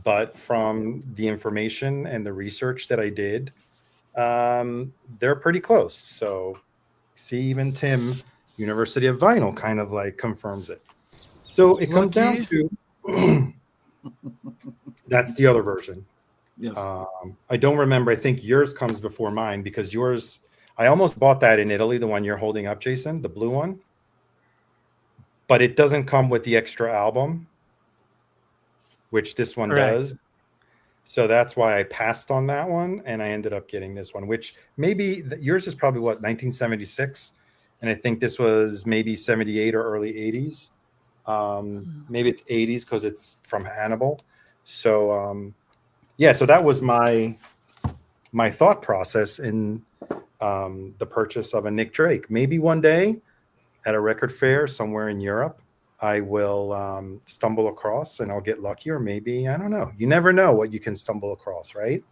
But from the information and the research that I did, they're pretty close. So see, even Tim, University of Vinyl, kind of confirms it. So it comes down to that's the other version. Yes. I don't remember. I think yours comes before mine because yours, I almost bought that in Italy, the one you're holding up, Jason, the blue one. But it doesn't come with the extra album, which this one Correct. does. So that's why I passed on that one, and I ended up getting this one, which maybe yours is probably what, 1976, and I think this was maybe 78 or early 80s. Maybe it's 80s because it's from Hannibal. So yeah, so that was my thought process in the purchase of a Nick Drake. Maybe one day at a record fair somewhere in Europe, I will stumble across and I'll get lucky, or maybe, I don't know. You never know what you can stumble across, right?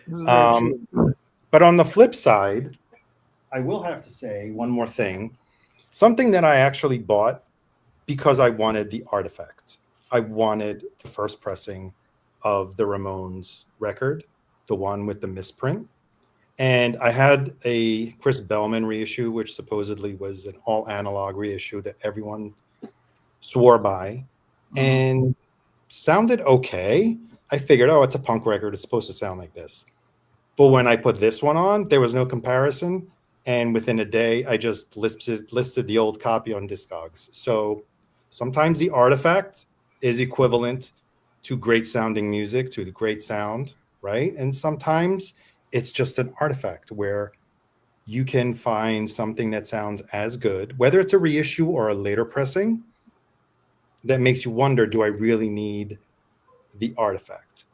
This is very true. But on the flip side, I will have to say one more thing. Something that I actually bought because I wanted the artifact. I wanted the first pressing of the Ramones record, the one with the misprint. And I had a Chris Bellman reissue, which supposedly was an all analog reissue that everyone swore by, and sounded okay. I figured, oh, it's a punk record. It's supposed to sound like this. But when I put this one on, there was no comparison. And within a day, I just listed the old copy on Discogs. So sometimes the artifact is equivalent to great sounding music, to the great sound, right? And sometimes it's just an artifact where you can find something that sounds as good, whether it's a reissue or a later pressing, that makes you wonder, do I really need the artifact?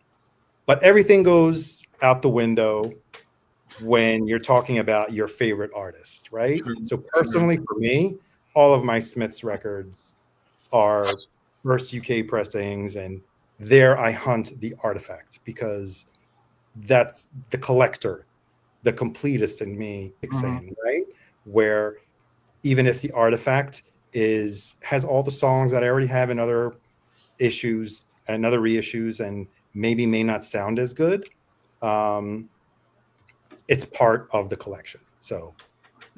But everything goes out the window when you're talking about your favorite artist, right? So personally, for me, all of my Smiths records are first UK pressings, and there I hunt the artifact because that's the collector, the completist in me kicks in, right? Where even if the artifact has all the songs that I already have in other issues and other reissues, and maybe may not sound as good, it's part of the collection. So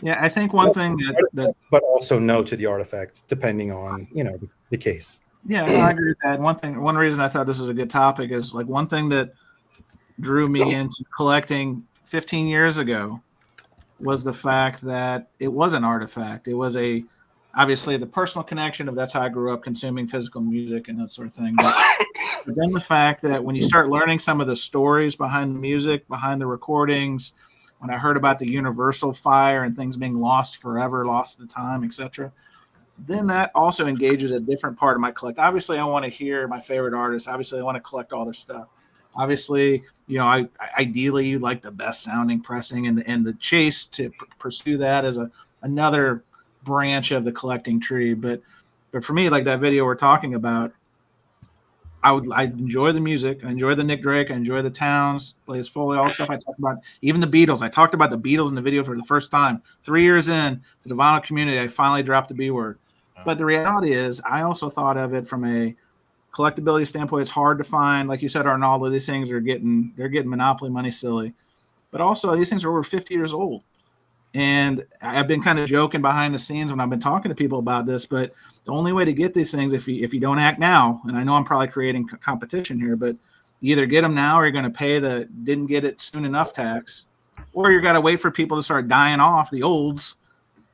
yeah, I think one thing that but also no to the artifact, depending on the case. yeah, no, I agree with that. One reason I thought this was a good topic is like one thing that drew me into collecting 15 years ago was the fact that it was an artifact. It was obviously the personal connection of that's how I grew up consuming physical music and that sort of thing. But then the fact that when you start learning some of the stories behind the music, behind the recordings, when I heard about the universal fire and things being lost forever, lost to time, etc., then that also engages a different part of my collect. Obviously, I want to hear my favorite artists. Obviously, I want to collect all their stuff. Obviously, I ideally you like the best sounding pressing, and the chase to pursue that as another branch of the collecting tree. But for me, like that video we're talking about, I enjoy the music. I enjoy the Nick Drake. I enjoy the Towns, plays Foley, all the stuff I talked about. Even the Beatles. I talked about the Beatles in the video for the first time. 3 years in to the vinyl community, I finally dropped the B word. But the reality is, I also thought of it from a collectability standpoint. It's hard to find, like you said, Arnaldo. These things they're getting monopoly money silly, but also these things are over 50 years old. And I've been kind of joking behind the scenes when I've been talking to people about this, but the only way to get these things, if you don't act now, and I know I'm probably creating competition here, but you either get them now or you're going to pay the didn't get it soon enough tax, or you're got to wait for people to start dying off the olds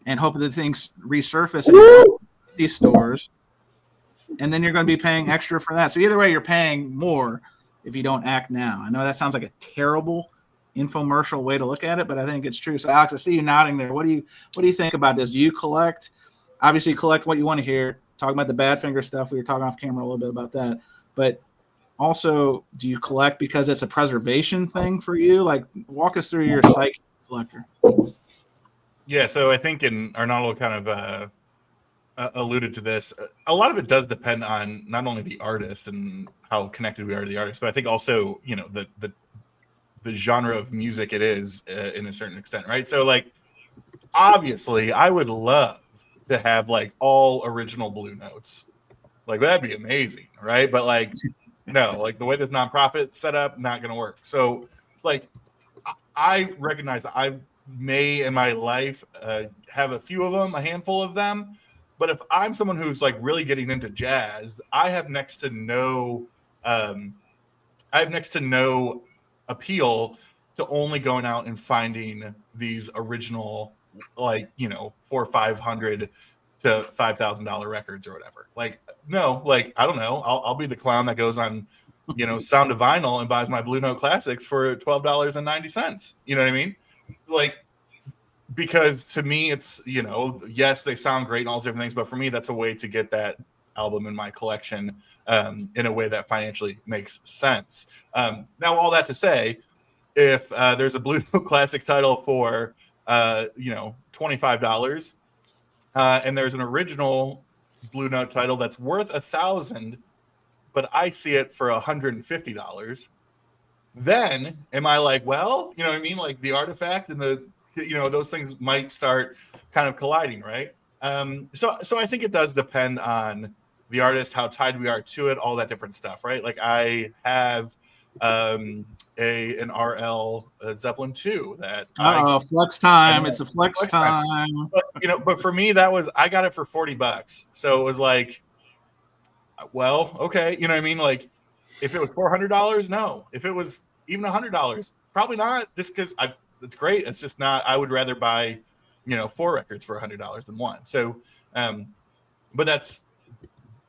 and hope that things resurface in these stores. And then you're going to be paying extra for that. So either way, you're paying more if you don't act now. I know that sounds like a terrible infomercial way to look at it, but I think it's true. So Alex, I see you nodding there. What do you think about this? Do you collect? Obviously, you collect what you want to hear. Talking about the Badfinger stuff, we were talking off camera a little bit about that. But also, do you collect because it's a preservation thing for you? Like, walk us through your psyche collector. Yeah, so I think, and Arnaldo kind of alluded to this, a lot of it does depend on not only the artist and how connected we are to the artist, but I think also the genre of music it is in a certain extent, right? So like obviously I would love to have like all original Blue Notes, like that'd be amazing, right? But like no, like the way this nonprofit set up, not gonna work. So like I recognize I may in my life have a few of them, a handful of them. But if I'm someone who's like really getting into jazz, I have next to no I have next to no appeal to only going out and finding these original, like, you know, $400-500 to $5,000 records or whatever. Like, no, like, I don't know. I'll be the clown that goes on, you know, Sound of Vinyl and buys my Blue Note Classics for $12.90. You know what I mean? Like, because to me, it's, you know, yes, they sound great and all those different things, but for me, that's a way to get that album in my collection in a way that financially makes sense. Now, all that to say, if there's a Blue Note Classic title for, you know, $25, and there's an original Blue Note title that's worth $1,000, but I see it for $150, then am I like, well, you know what I mean? Like the artifact and the, you know, those things might start kind of colliding, right? So I think it does depend on the artist, how tied we are to it, all that different stuff, right? Like I have an RL Zeppelin 2 that flex time. It's a flex time. But, you know, but for me, that was, I got it for $40. So it was like, well, okay, you know what I mean? Like if it was $400, no. If it was even $100, probably not, just because it's great. It's just not, I would rather buy, you know, 4 records for $100 than 1. So, but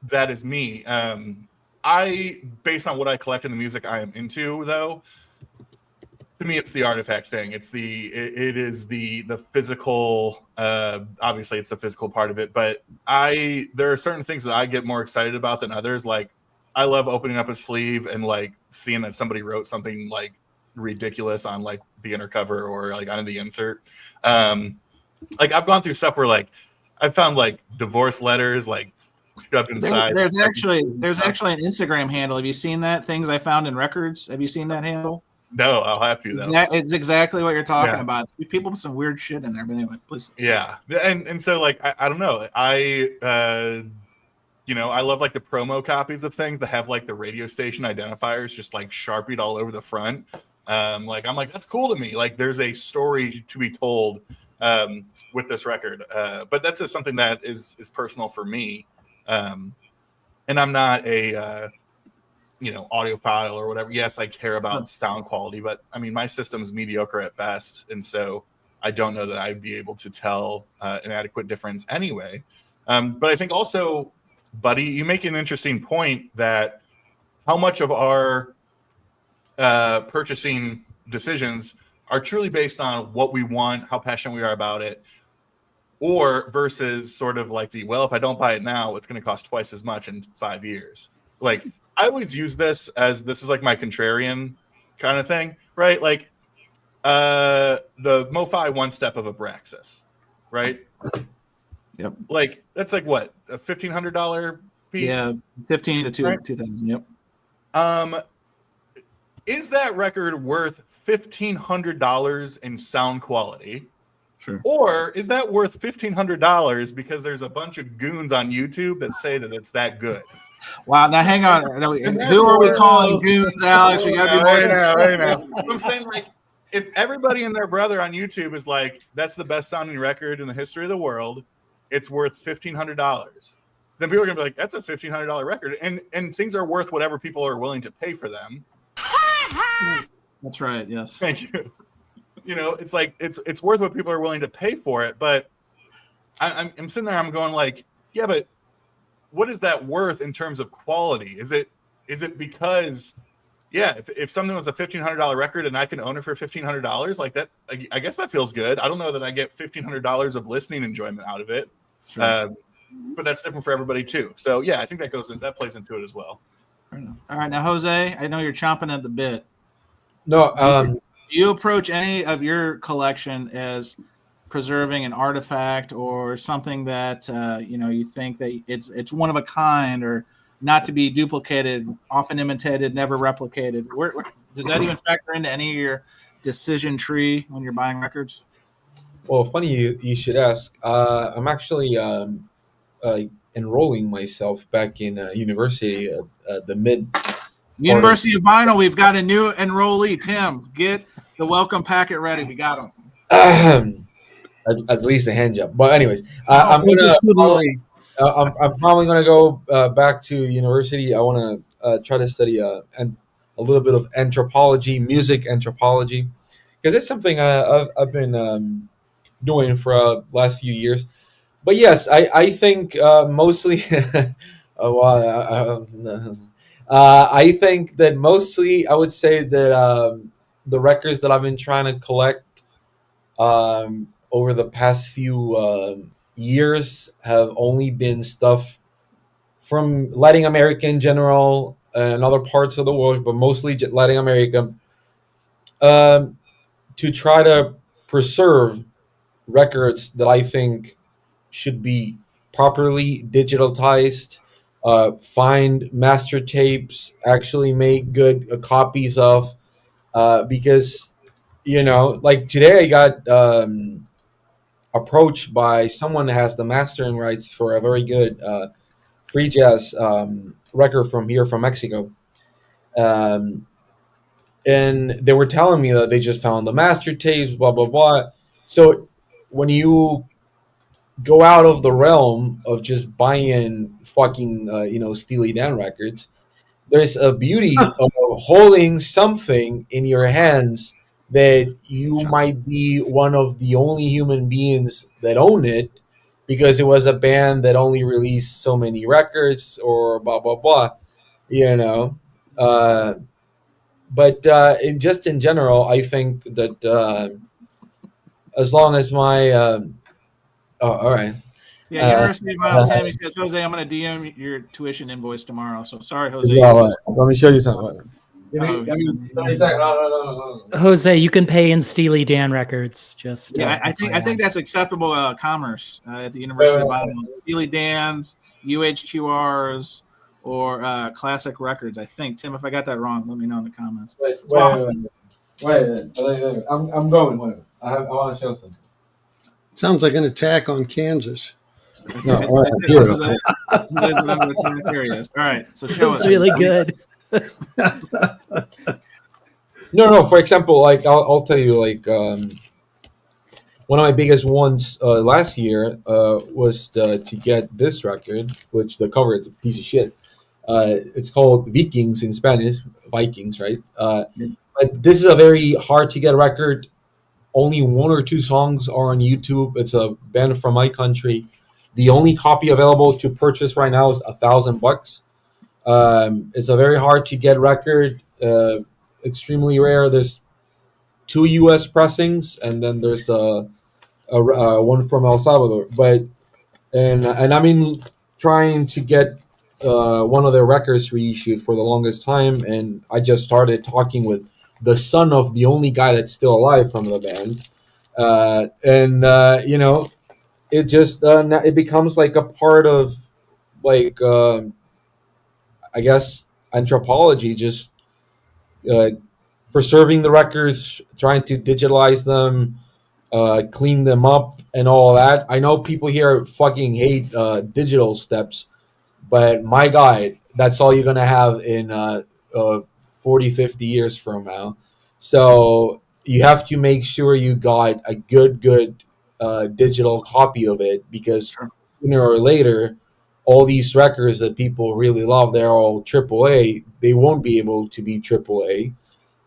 that is me. I, based on what I collect in the music I am into, though, to me, it's the artifact thing. It is the physical. Obviously, it's the physical part of it. But there are certain things that I get more excited about than others. Like, I love opening up a sleeve and like seeing that somebody wrote something like ridiculous on like the inner cover or like on the insert. Like I've gone through stuff where like I found like divorce letters like shoved inside. There's actually an Instagram handle. Have you seen that? Things I found in records. Have you seen that handle? No, I'll have to though. It's exactly what you're talking about. People put some weird shit in there, but anyway, please. Yeah, and so like I don't know. You know, I love like the promo copies of things that have like the radio station identifiers just like sharpied all over the front. Like I'm like, that's cool to me. Like there's a story to be told with this record. But that's just something that is personal for me. And I'm not a you know, audiophile or whatever. Yes, I care about sound quality, but I mean my system's mediocre at best, and so I don't know that I'd be able to tell an adequate difference anyway. But I think also, buddy, you make an interesting point that how much of our purchasing decisions are truly based on what we want, how passionate we are about it, or versus sort of like if I don't buy it now, it's going to cost twice as much in 5 years. Like I always use this is like my contrarian kind of thing, right? Like the MoFi one step of Abraxas, right? Yep. Like that's like what, a $1,500 piece? Yeah, 15 to 2,000. Yep. Is that record worth $1,500 in sound quality? Sure. Or is that worth $1,500 because there's a bunch of goons on YouTube that say that it's that good? Wow. Now hang on. Who are we calling goons, Alex? We got to be more. Right now. I'm saying, like, if everybody and their brother on YouTube is like, that's the best sounding record in the history of the world, it's worth $1,500. Then people are gonna be like, that's a $1,500 record, and things are worth whatever people are willing to pay for them. That's right. Yes. Thank you. You know, it's like it's worth what people are willing to pay for it. But I'm sitting there, I'm going like, yeah, but what is that worth in terms of quality? Is it because, yeah, if something was a $1,500 record and I can own it for $1,500, like that, I guess that feels good. I don't know that I get $1,500 of listening enjoyment out of it, Sure. But that's different for everybody too. So yeah, I think that plays into it as well. All right, now Jose, I know you're chomping at the bit. No, Do you approach any of your collection as preserving an artifact or something that you think that it's one of a kind or not to be duplicated, often imitated, never replicated? Where does that even factor into any of your decision tree when you're buying records? well, funny you should ask. I'm actually enrolling myself back in university at the mid. University of Vinyl, we've got a new enrollee. Tim, get the welcome packet ready. We got him. At least a hand job. But anyways, I'm probably gonna go back to university. I want to try to study a little bit of anthropology, music anthropology, because it's something I've been doing for last few years. But yes, I think mostly. I think that mostly I would say that the records that I've been trying to collect over the past few years have only been stuff from Latin America in general and other parts of the world, but mostly Latin America, um, to try to preserve records that I think should be properly digitalized. Find master tapes, actually make good copies of, because like today I got approached by someone that has the mastering rights for a very good free jazz record from here from Mexico. Um, and they were telling me that they just found the master tapes, blah blah blah. So when you go out of the realm of just buying fucking Steely Dan records, there's a beauty of holding something in your hands that you might be one of the only human beings that own it, because it was a band that only released so many records or blah blah blah, you know. Uh, but just in general, I think that as long as my oh, all right. Yeah, University of Miami says, Jose, I'm going to DM your tuition invoice tomorrow. So sorry, Jose. Let me show you something. Give me a second. No. Jose, you can pay in Steely Dan records. Just I think that's acceptable commerce at the University of Miami. Steely Dan's, UHQRs, or classic records. I think, Tim, if I got that wrong, let me know in the comments. Wait. I'm going. I want to show something. Sounds like an attack on Kansas. No, all right, so show it's us. really good. No. For example, like I'll tell you, like one of my biggest ones last year was to get this record, which the cover is a piece of shit. It's called Vikings in Spanish, Vikings, right? But this is a very hard to get record. Only one or two songs are on YouTube. It's a band from my country. The only copy available to purchase right now is $1,000. It's a very hard to get record, extremely rare. There's 2 U.S. pressings, and then there's a one from El Salvador. And I've been trying to get one of their records reissued for the longest time, and I just started talking with the son of the only guy that's still alive from the band, it just it becomes like a part of, like, I guess, anthropology, just preserving the records, trying to digitalize them, clean them up, and all that. I know people here fucking hate digital steps, but my God, that's all you're gonna have in 40, 50 years from now. So you have to make sure you got a good digital copy of it, because sooner or later, all these records that people really love, they're all AAA. They won't be able to be AAA.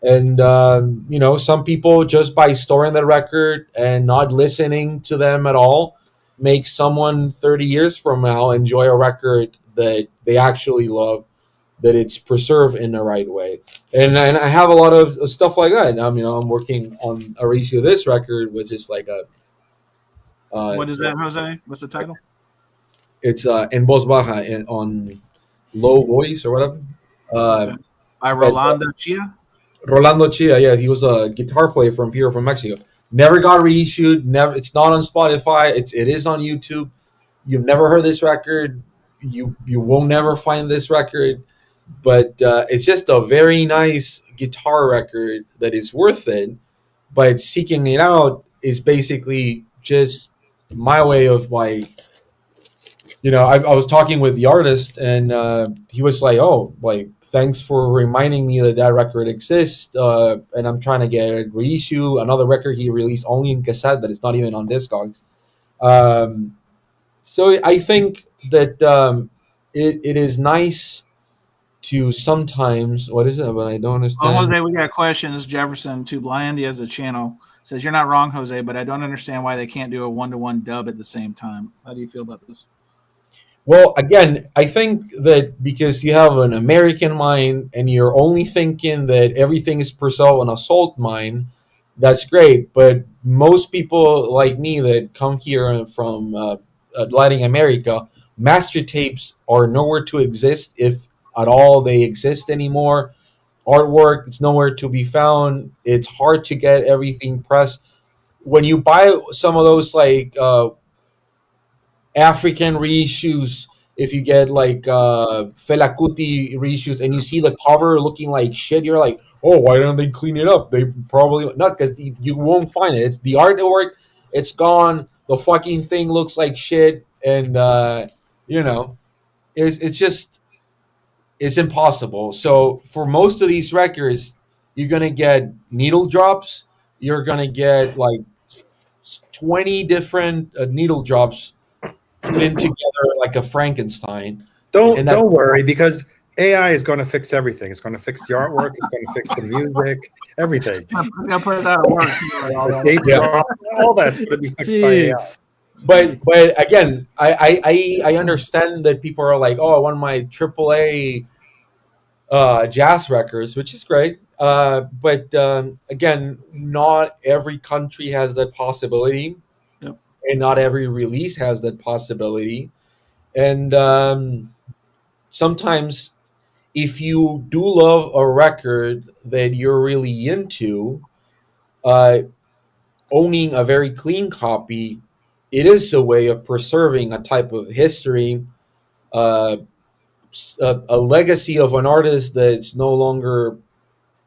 And, some people, just by storing the record and not listening to them at all, make someone 30 years from now enjoy a record that they actually love, that it's preserved in the right way. And I have a lot of stuff like that. I'm working on a reissue of this record, which is like a... what is that, Jose? What's the title? It's En Voz Baja, on low voice or whatever. By Rolando Chia? Rolando Chia, yeah. He was a guitar player from Mexico. Never got reissued. Never. It's not on Spotify. It is on YouTube. You've never heard this record. You will never find this record. But it's just a very nice guitar record that is worth it. But seeking it out is basically just my way of, like, I was talking with the artist, and he was like, "Oh, like, thanks for reminding me that record exists." And I'm trying to get a reissue. Another record he released only in cassette, that it's not even on Discogs. So I think that it is nice to sometimes what is it? But I don't Oh, understand. Jose, we got a question. This is Jefferson to Blind. He has the channel. Says, you're not wrong, Jose, but I don't understand why they can't do a 1-to-1 dub at the same time. How do you feel about this? Well, again, I think that because you have an American mind and you're only thinking that everything is Purcell an assault mine, that's great. But most people like me that come here from Latin America, master tapes are nowhere to exist, if at all they exist anymore. Artwork, it's nowhere to be found. It's hard to get everything pressed. When you buy some of those like African reissues, if you get like Fela Kuti reissues and you see the cover looking like shit, you're like, oh, why don't they clean it up? They probably not, because you won't find it. It's the artwork, it's gone. The fucking thing looks like shit, and you know, it's just it's impossible. So for most of these records, you're gonna get needle drops. You're gonna get like 20 different needle drops put in together like a Frankenstein. Don't worry, because AI is going to fix everything. It's going to fix the artwork. It's going to fix the music, everything. It's going to put us out of work. All that's going to be fixed by AI. But again, I understand that people are like, oh, I want my AAA jazz records, which is great. But again, not every country has that possibility. Yep. And not every release has that possibility. And sometimes if you do love a record that you're really into, owning a very clean copy, it is a way of preserving a type of history, a legacy of an artist that's no longer,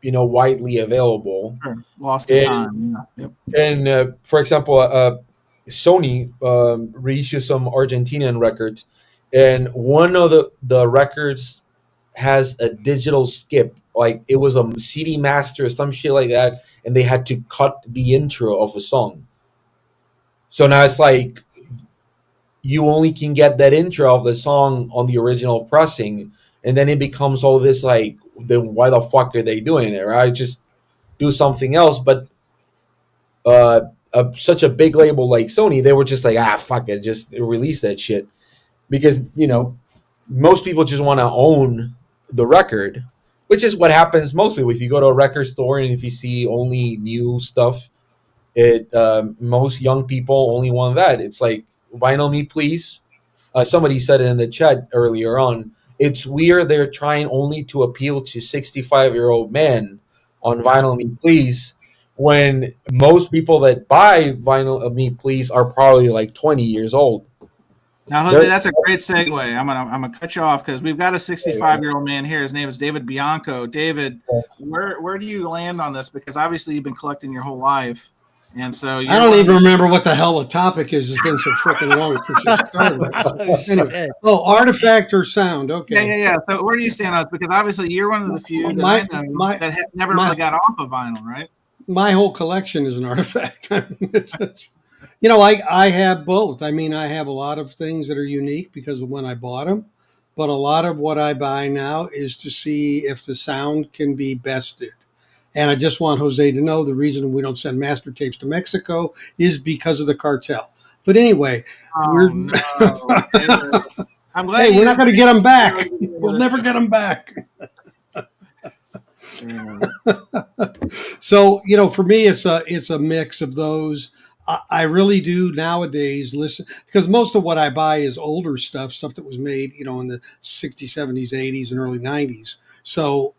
widely available. Sure. Lost to time. Yeah. Yep. And for example, Sony reissued some Argentinian records, and one of the records has a digital skip, like it was a CD master or some shit like that, and they had to cut the intro of a song. So now it's like you only can get that intro of the song on the original pressing, and then it becomes all this like, then why the fuck are they doing it, right? Just do something else. But such a big label like Sony, they were just like, fuck it, just release that shit, because most people just want to own the record, which is what happens mostly if you go to a record store and if you see only new stuff. Most young people only want that. It's like, vinyl me please. Somebody said it in the chat earlier on. It's weird they're trying only to appeal to 65-year-old men on vinyl me please, when most people that buy vinyl of me please are probably like 20 years old. Now, Jose, that's a great segue. I'm gonna cut you off because we've got a 65-year-old man here. His name is David Bianco. David, where do you land on this? Because obviously you've been collecting your whole life, and so I don't even remember what the hell the topic is. It's been so freaking long since you started. Anyway, artifact or sound? Okay. Yeah. So where do you stand on this? Because obviously you're one of the few that never really got off of vinyl, right? My whole collection is an artifact. I mean, I have both. I mean, I have a lot of things that are unique because of when I bought them, but a lot of what I buy now is to see if the sound can be bested. And I just want Jose to know the reason we don't send master tapes to Mexico is because of the cartel. But anyway, I'm glad. Hey, we're not going to get them back. We'll never get them back. So, for me, it's a mix of those. I really do nowadays listen, because most of what I buy is older stuff that was made, in the 60s, 70s, 80s, and early 90s. So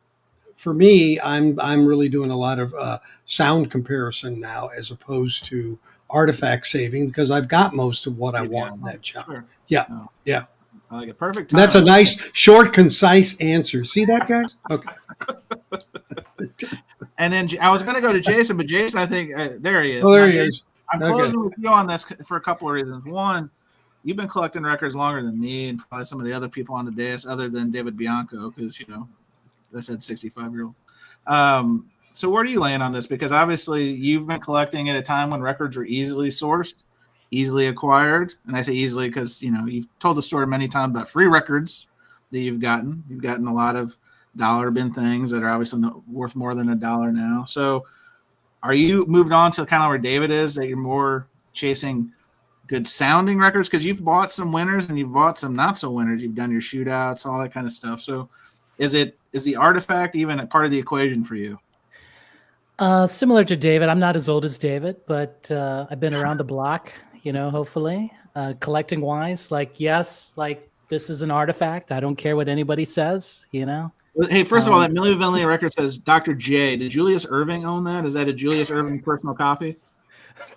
for me, I'm really doing a lot of sound comparison now as opposed to artifact saving, because I've got most of what I want in that job. Sure. Yeah. I like it. Perfect. That's a nice, short, concise answer. See that, guys? Okay. And then I was going to go to Jason, but Jason, I think there he is. Oh, there he is. I'm closing with you on this for a couple of reasons. One, you've been collecting records longer than me and probably some of the other people on the dais, other than David Bianco, because I said 65-year-old. So where do you land on this? Because obviously you've been collecting at a time when records were easily sourced, easily acquired, and I say easily because you've told the story many times about free records that you've gotten. You've gotten a lot of dollar bin things that are obviously worth more than $1 now. So are you moved on to kind of where David is, that you're more chasing good sounding records? Because you've bought some winners and you've bought some not so winners. You've done your shootouts, all that kind of stuff. So is the artifact even a part of the equation for you? Similar to David, I'm not as old as David, but I've been around the block, hopefully. Collecting wise, yes, this is an artifact. I don't care what anybody says, Hey, first of all, that Milli Vanilli record says Dr. J. Did Julius Irving own that? Is that a Julius Irving personal copy?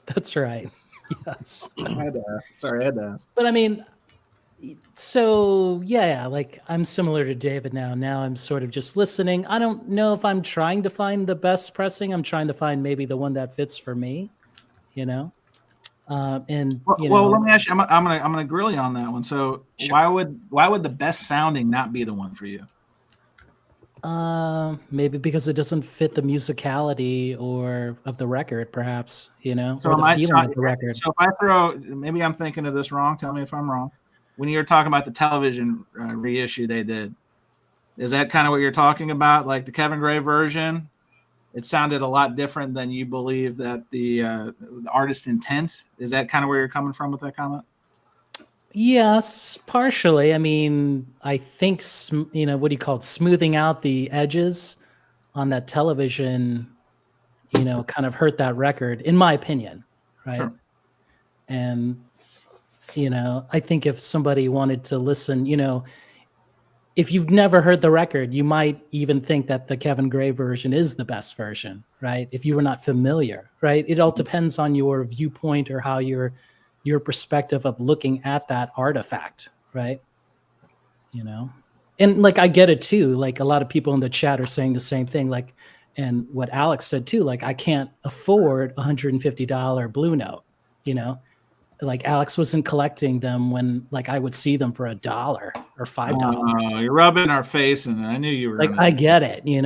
That's right. Yes. I had to ask. Sorry, I had to ask. But I mean, so yeah, I'm similar to David now. Now I'm sort of just listening. I don't know if I'm trying to find the best pressing. I'm trying to find maybe the one that fits for me, And let me ask you. I'm gonna grill you on that one. So sure. Why would the best sounding not be the one for you? Maybe because it doesn't fit the musicality of the record, perhaps, so or the feeling of the record. So if I maybe I'm thinking of this wrong. Tell me if I'm wrong. When you're talking about the television reissue they did, is that kind of what you're talking about? Like the Kevin Gray version, it sounded a lot different than you believe that the artist intent. Is that kind of where you're coming from with that comment? Yes, partially. I mean, I think, what do you call it? Smoothing out the edges on that television, kind of hurt that record, in my opinion. Right. Sure. And, I think if somebody wanted to listen, if you've never heard the record, you might even think that the Kevin Gray version is the best version, right? If you were not familiar, right? It all depends on your viewpoint or how your perspective of looking at that artifact, right? And I get it too. A lot of people in the chat are saying the same thing. And what Alex said too, I can't afford $150 Blue Note, Alex wasn't collecting them when I would see them for $1 or $5. You're rubbing our face, and I knew you were. I get it, and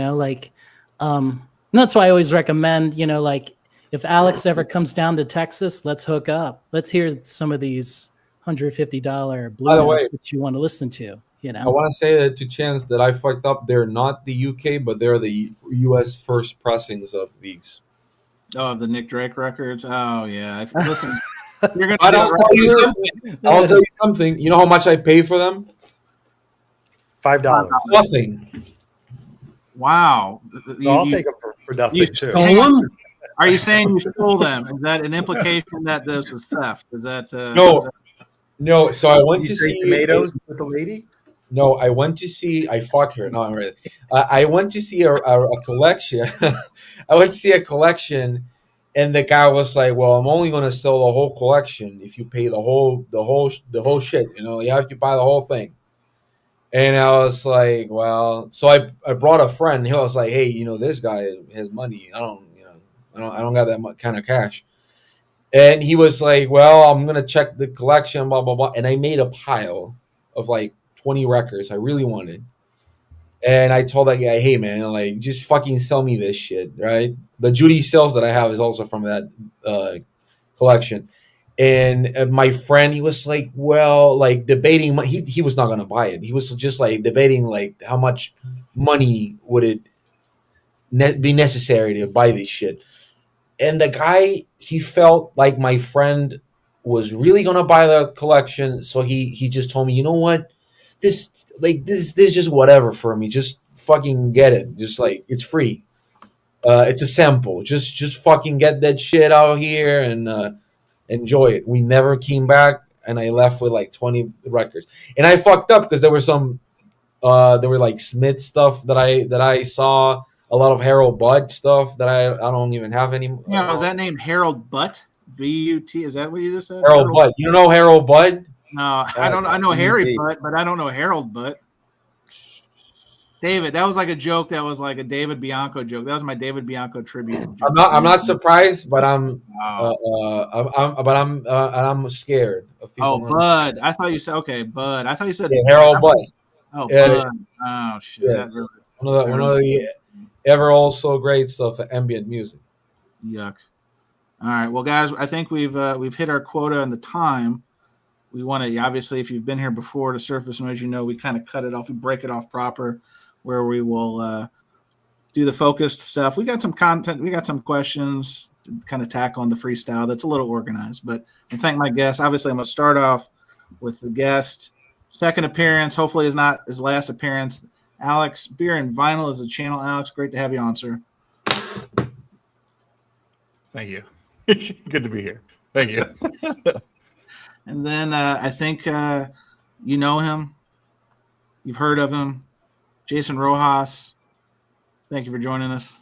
that's why I always recommend, if Alex ever comes down to Texas, let's hook up. Let's hear some of these $150 Blue Notes that you want to listen to. I want to say that to Chance that I fucked up. They're not the UK, but they're the US first pressings of these. Oh, of the Nick Drake records. Oh yeah, listen. I'll tell you something. You know how much I pay for them? $5. Nothing. Wow. So I'll take them for nothing too. Are you saying you stole them? Is that an implication that this was theft? Is that no? So I went to see tomatoes with the lady. No, I went to see. I fucked her. No, really. I went to see a collection. I went to see a collection. And the guy was like, "Well, I'm only going to sell the whole collection if you pay the whole shit. You have to buy the whole thing." And I was like, "Well," so I brought a friend. He was like, "Hey, this guy has money. I don't got that much kind of cash." And he was like, "Well, I'm gonna check the collection, blah blah blah." And I made a pile of 20 records I really wanted. And I told that guy, "Hey man, just fucking sell me this shit, right?" The Judy Sales that I have is also from that collection. And my friend, he was like, debating. He was not gonna buy it. He was just debating how much money would it be necessary to buy this shit. And the guy, he felt like my friend was really gonna buy the collection, so he just told me, "You know what? This is just whatever for me. Just fucking get it. Just it's free. It's a sample. Just fucking get that shit out here and enjoy it." We never came back, and I left with 20 records. And I fucked up because there were some Smith stuff that I saw. A lot of Harold Budd stuff that I don't even have anymore. Yeah, was that named Harold Butt? B-U-T? Is that what you just said? Harold Budd. You don't know Harold Budd? No, I don't. I know Harry Butt, but I don't know Harold Butt. David, that was a joke. That was a David Bianco joke. That was my David Bianco tribute. Joke. I'm not surprised, but I'm scared of people. Oh, Bud. I thought you said Bud. I thought you said Harold Budd. Oh, Bud. Oh shit. Yes. One of the ever also great stuff for ambient music. Yuck. All right, well, guys, I think we've hit our quota on the time. We want to, obviously, if you've been here before to Surface Noise, we kind of cut it off. We break it off proper. where we will do the focused stuff. We got some content. We got some questions to kind of tackle on the freestyle that's a little organized. But I thank my guests. Obviously, I'm going to start off with the guest. Second appearance, hopefully is not his last appearance. Alex, Beer and Vinyl is the channel. Alex, great to have you on, sir. Thank you. Good to be here. Thank you. And then I think you know him. You've heard of him. Jason Rojas. Thank you for joining us.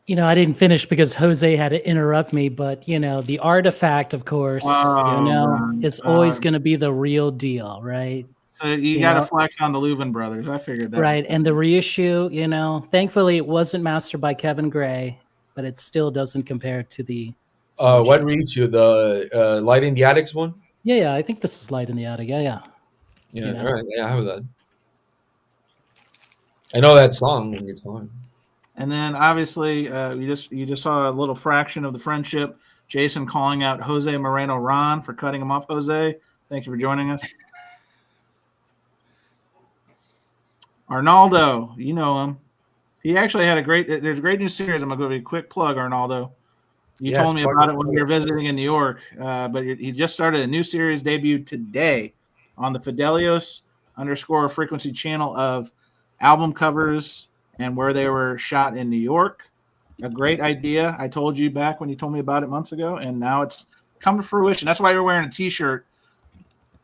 I didn't finish because Jose had to interrupt me, but the artifact, of course, is always going to be the real deal, right? So you got to flex on the Leuven brothers. I figured that. Right, and the reissue, thankfully it wasn't mastered by Kevin Gray, but it still doesn't compare to the. What reissue? The Light in the Attics one? Yeah, I think this is Light in the Attic. Yeah. All right. Yeah, I have that. I know that song when it's on. And then obviously you just saw a little fraction of the friendship. Jason calling out Jose Moreno Ron for cutting him off. Jose, thank you for joining us. Arnaldo, you know him. He actually had there's a great new series. I'm going to give you a quick plug, Arnaldo. You told me about it when we were visiting in New York, but he just started a new series, debuted today on the Fidelios _frequency channel of album covers and where they were shot in New York. A great idea. I told you back when you told me about it months ago, and now it's come to fruition. That's why you're wearing a T-shirt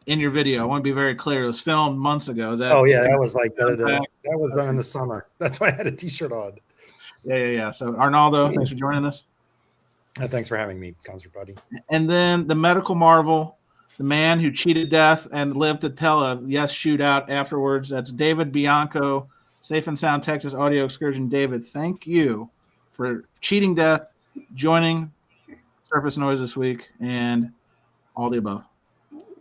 in your video. I want to be very clear. It was filmed months ago. That was like that was done in the summer. That's why I had a T-shirt on. Yeah. So Arnaldo, thanks for joining us. Thanks for having me, Concert Buddy. And then the medical marvel, the man who cheated death and lived to tell a shootout afterwards. That's David Bianco, Safe and Sound Texas Audio Excursion. David, thank you for cheating death, joining Surface Noise this week, and all the above.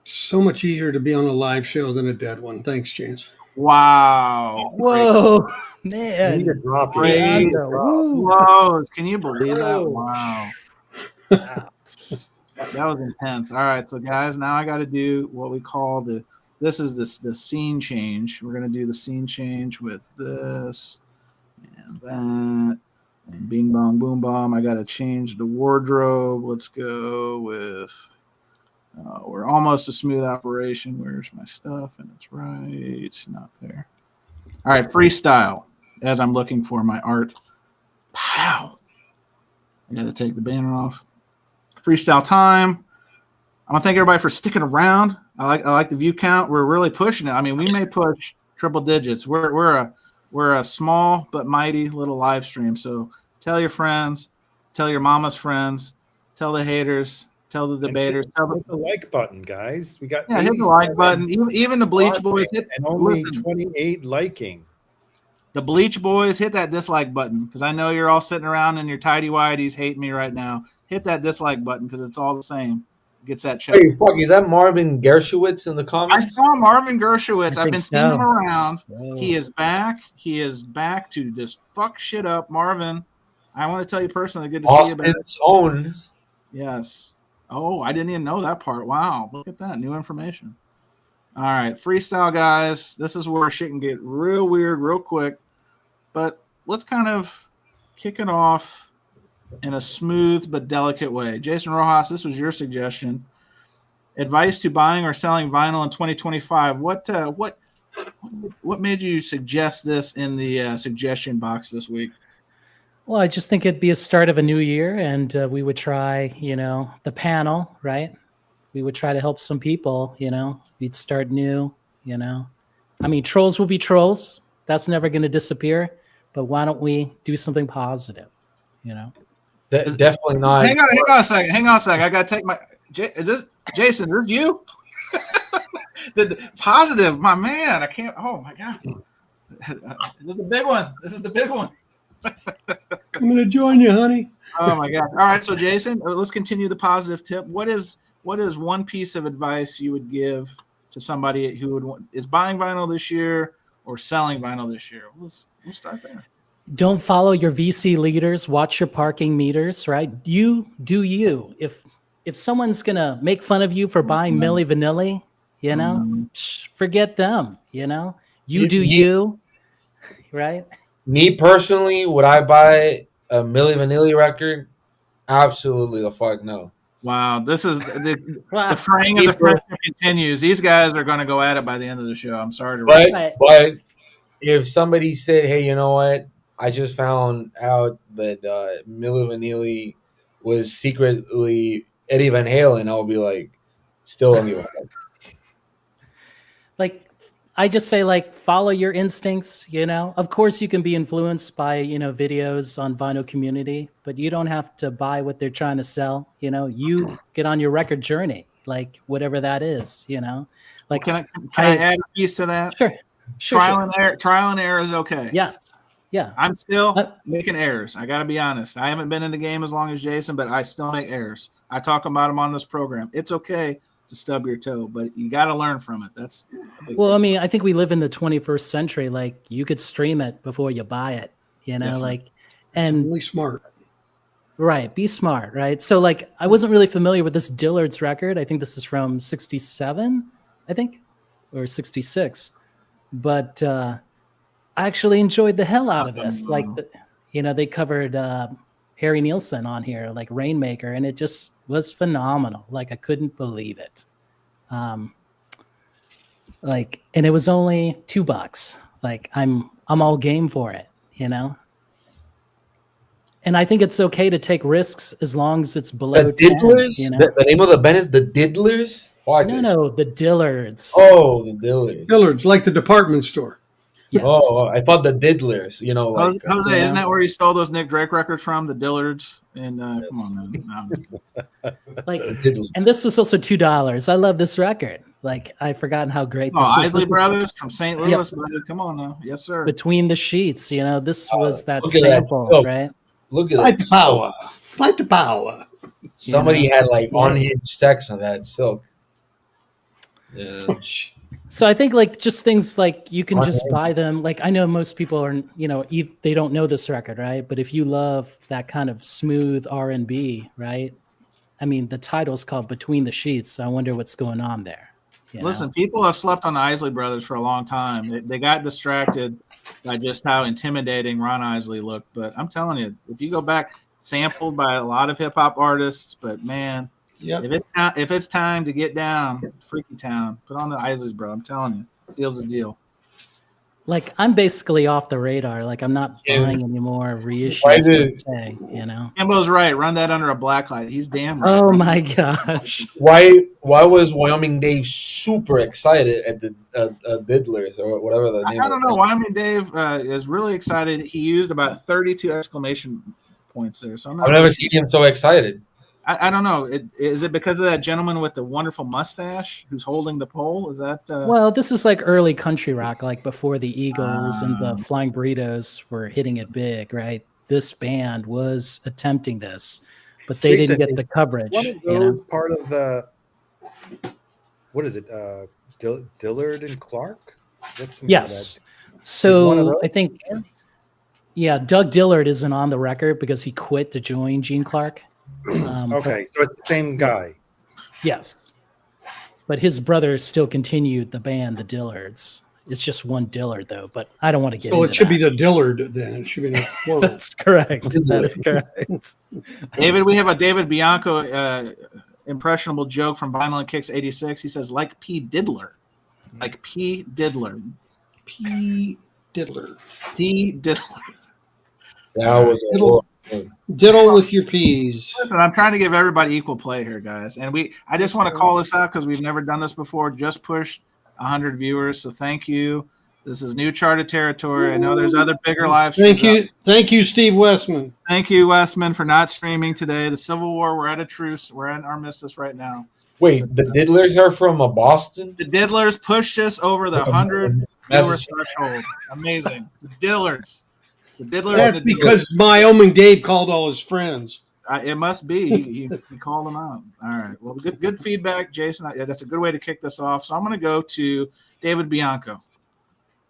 So much easier to be on a live show than a dead one. Thanks, James. Wow. Whoa, man. You need to drop Great. Whoa. Can you believe that? Wow. That was intense. All right. So, guys, now I got to do what we call the scene change. We're going to do the scene change with this and that. And bing, bong, boom, bomb. I got to change the wardrobe. Let's go with... we're almost a smooth operation. Where's my stuff? And it's right. It's not there. All right, freestyle. As I'm looking for my art. Pow. I got to take the banner off. Freestyle time. I want to thank everybody for sticking around. I like the view count. We're really pushing it. I mean, we may push triple digits. We're a small but mighty little live stream. So tell your friends, tell your mama's friends, tell the haters. Tell the debaters. Hit the like button, guys. We got hit the like button. Even the Bleach Boys hit and only 28 liking. The Bleach Boys hit that dislike button because I know you're all sitting around in your tidy whities hating me right now. Hit that dislike button because it's all the same. Gets that check. Hey, fuck! Is that Marvin Gershowitz in the comments? I saw Marvin Gershowitz. I've been seeing him around. Whoa. He is back. He is back to just fuck shit up, Marvin. I want to tell you personally, good to see you. Austin's own. Yes. Oh, I didn't even know that part. Wow. Look at that. New information. All right. Freestyle, guys. This is where shit can get real weird real quick. But let's kind of kick it off in a smooth but delicate way. Jason Rojas, this was your suggestion. Advice to buying or selling vinyl in 2025. What made you suggest this in the suggestion box this week? Well, I just think it'd be a start of a new year, and we would try, the panel, right? We would try to help some people, we'd start new, I mean, trolls will be trolls. That's never going to disappear. But why don't we do something positive, Definitely not. Hang on a second. I got to take my... Is this... Jason, is this you? the positive, my man. I can't... Oh, my God. This is the big one. I'm going to join you, honey. Oh my God! All right, so Jason, let's continue the positive tip. What is one piece of advice you would give to somebody who is buying vinyl this year or selling vinyl this year? We'll start there. Don't follow your VC leaders. Watch your parking meters. Right? You do you. If someone's gonna make fun of you for buying Milli Vanilli, forget them. You do you. right? Me personally, would I buy a Milli Vanilli record? Absolutely the fuck no. Wow, this is the Wow. fraying of the friendship continues. These guys are going to go at it by the end of the show. I'm sorry to But Right. but if somebody said, "Hey, you know what? I just found out that Milli Vanilli was secretly Eddie Van Halen," I'll be like, "Still don't give a fuck." Like, I just say, like, follow your instincts, you know? Of course, you can be influenced by, you know, videos on Vinyl Community, but you don't have to buy what they're trying to sell. You know, you get on your record journey, like, whatever that is, you know? Like, Can I add a piece to that? Sure. Trial and error is okay. Yes. Yeah. I'm still making errors. I got to be honest. I haven't been in the game as long as Jason, but I still make errors. I talk about them on this program. It's okay to stub your toe, but you got to learn from it. That's well, I mean, I think we live in the 21st century. Like, you could stream it before you buy it, you know, Yes, like, It's and really smart. right, be smart, right? So, like, I wasn't really familiar with this Dillard's record. I think this is from 67, I think, or 66. But I actually enjoyed the hell out of this. Like, you know, they covered Harry Nilsson on here, like Rainmaker, and it just was phenomenal. Like, I couldn't believe it. Like, and it was only $2. Like, I'm all game for it, you know. And I think it's okay to take risks as long as it's below The 10, Diddlers? you know? The name of the band is the Diddlers? Fuck it. No, the Dillards. Oh, the Dillards. Dillard's, like the department store. Yes. Oh, I thought the Diddlers. You know, like Jose, yeah. isn't that where you stole those Nick Drake records from? The Dillards? And come on, man. Like, the Diddlers. and this was also $2. I love this record. Like, I've forgotten how great this Oh, is. Isley This is Brothers from St. Louis, brother. Come on now. Yes, sir. Between the Sheets, you know, this was that look at that sample, silk. right? Look at Light that. the power. Light the power. Somebody Yeah. had like unhinged sex on that silk. Yeah. So I think, like, just things like you can just buy them. Like, I know most people are, you know, they don't know this record, right? But if you love that kind of smooth R&B, right? I mean, the title's called Between the Sheets. So I wonder what's going on there. you Listen, know? people have slept on the Isley Brothers for a long time. They got distracted by just how intimidating Ron Isley looked. But I'm telling you, if you go back, sampled by a lot of hip hop artists, but man, Yep. if it's time to get down, Freaky Town, put on the Isleys, bro. I'm telling you, seals the deal. Like, I'm basically off the radar. Like, I'm not Yeah. buying any more reissues. Why per did- se, you know? Kimbo's right. Run that under a black light. He's damn right. Oh my gosh. Why was Wyoming Dave super excited at the Diddlers or whatever the name? I don't know. Wyoming Dave is really excited. He used about 32 exclamation points there. So I'm not I've never seen him so excited. I don't know. Is it because of that gentleman with the wonderful mustache who's holding the pole? Is that? Well, this is like early country rock, like before the Eagles and the Flying Burritos were hitting it big, right? This band was attempting this, but they didn't get the coverage. One of You those know? part of the what is it? Dillard and Clark? That's Yes. one of So those? I think, yeah, Doug Dillard isn't on the record because he quit to join Gene Clark. Okay, so it's the same guy. Yes. But his brother still continued the band, the Dillards. It's just one Dillard, though, but I don't want to get So into it should that. be the Dillard then. It should be the plural. That's correct. That is correct. David, we have a David Bianco impressionable joke from Vinyl and Kicks 86. He says, like P. Diddler. Like P. Diddler. P. Diddler. P. Diddler. That was a Diddle. Diddle with your peas. Listen, I'm trying to give everybody equal play here, guys. And I just want to call this out because we've never done this before. Just pushed 100 viewers, so thank you. This is new charted territory. I know there's other bigger live streams. Thank you, Steve Westman. Thank you, Westman, for not streaming today. The Civil War, we're at a truce. We're at armistice right now. Wait, the Diddlers are from Boston? The Diddlers pushed us over the 100 viewer Massachusetts. threshold. Amazing. The Diddlers. The Diddlers. That's and the because Wyoming Dave called all his friends. It must be. He called them out. All right. Well, good feedback, Jason. That's a good way to kick this off. So I'm going to go to David Bianco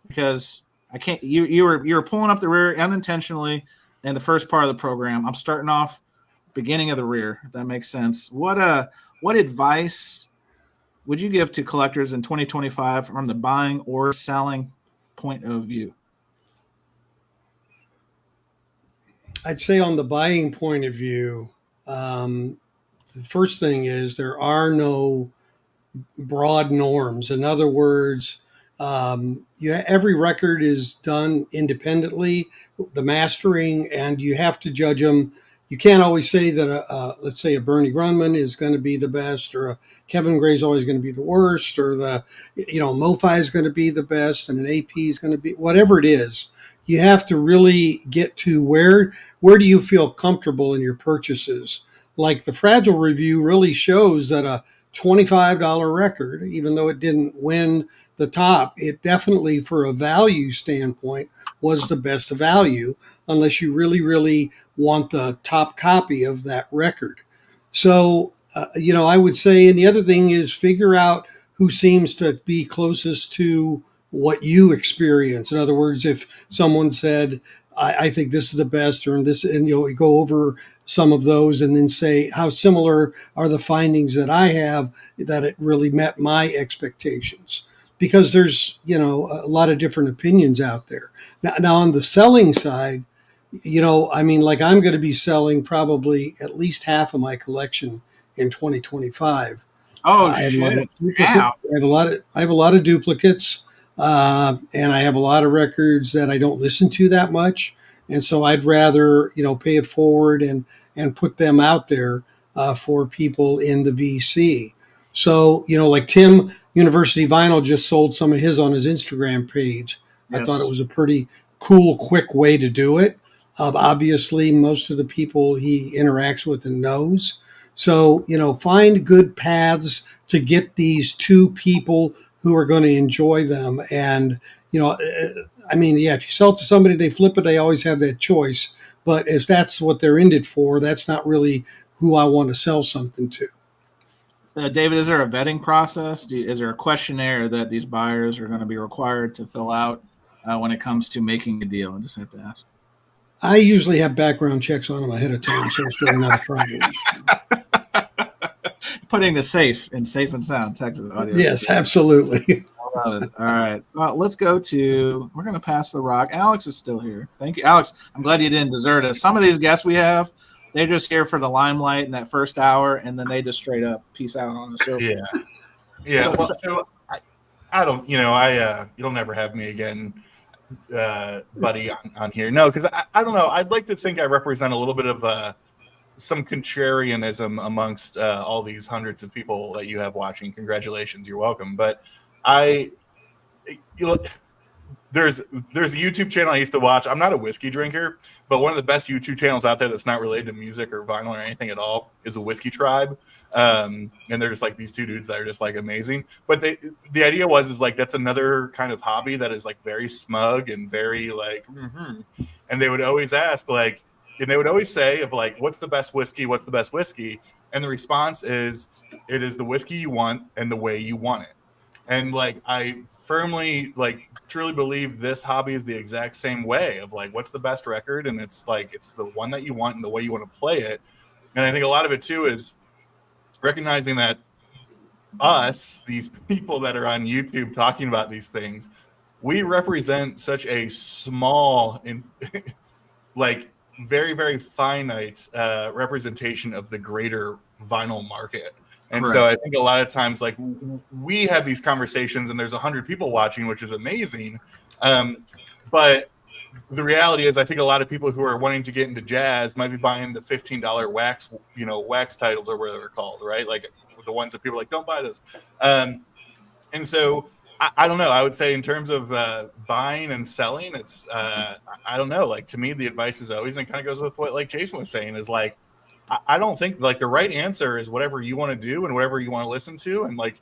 because I can't. You were pulling up the rear unintentionally in the first part of the program. I'm starting off beginning of the rear. If that makes sense. What advice would you give to collectors in 2025 from the buying or selling point of view? I'd say on the buying point of view, the first thing is there are no broad norms. In other words, every record is done independently, the mastering, and you have to judge them. You can't always say that, let's say, a Bernie Grunman is going to be the best, or a Kevin Gray is always going to be the worst, or MoFi is going to be the best, and an AP is going to be whatever it is. You have to really get to where do you feel comfortable in your purchases. Like the Fragile review really shows that a $25 record, even though it didn't win the top, it definitely, for a value standpoint, was the best value, unless you really, really want the top copy of that record. So, I would say, and the other thing is figure out who seems to be closest to what you experience. In other words, if someone said, I think this is the best, or this, and go over some of those and then say how similar are the findings that I have, that it really met my expectations, because there's a lot of different opinions out there. Now on the selling side, like I'm going to be selling probably at least half of my collection in 2025. Oh I have a lot of shit! duplicates. Wow. I have a lot of duplicates, and I have a lot of records that I don't listen to that much, and so I'd rather pay it forward and put them out there for people in the VC. So like Tim University Vinyl just sold some of his on his Instagram page. I thought it was a pretty cool, quick way to do it. Obviously, most of the people he interacts with and knows. So, find good paths to get these to people who are going to enjoy them. And, if you sell it to somebody, they flip it, they always have that choice. But if that's what they're in it for, that's not really who I want to sell something to. David, is there a vetting process? Is there a questionnaire that these buyers are going to be required to fill out when it comes to making a deal? I just have to ask. I usually have background checks on them ahead of time, so it's really not a problem. Putting the safe and sound Texas audio. Yes, absolutely. I love it. All right. Well, let's go to, we're going to pass the rock. Alex is still here. Thank you, Alex. I'm glad you didn't desert us. Some of these guests we have, they're just here for the limelight in that first hour, and then they just straight up peace out on the show. Yeah. Yeah. Well, so I don't, you'll never have me again, buddy, on here. No, because I don't know. I'd like to think I represent a little bit of some contrarianism amongst all these hundreds of people that you have watching. Congratulations. You're welcome. But there's a YouTube channel I used to watch. I'm not a whiskey drinker, but one of the best YouTube channels out there that's not related to music or vinyl or anything at all is the Whiskey Tribe. And they're just like these two dudes that are just like amazing. But the idea was like that's another kind of hobby that is like very smug and very like, and they would always ask like, and they would always say of like, what's the best whiskey? What's the best whiskey? And the response is, it is the whiskey you want and the way you want it. And like, I firmly like truly believe this hobby is the exact same way of like, what's the best record? And it's like, it's the one that you want and the way you want to play it. And I think a lot of it too is recognizing that these people that are on YouTube talking about these things, we represent such a small and like very, very finite representation of the greater vinyl market. And Correct. So I think a lot of times, like we have these conversations and there's 100 people watching, which is amazing. But the reality is I think a lot of people who are wanting to get into jazz might be buying the $15 wax titles or whatever they're called, right? Like the ones that people are like, don't buy this. And so I don't know. I would say in terms of buying and selling, it's, I don't know. Like to me, the advice is always, and kind of goes with what like Jason was saying, is like, I don't think like the right answer is whatever you want to do and whatever you want to listen to. And like,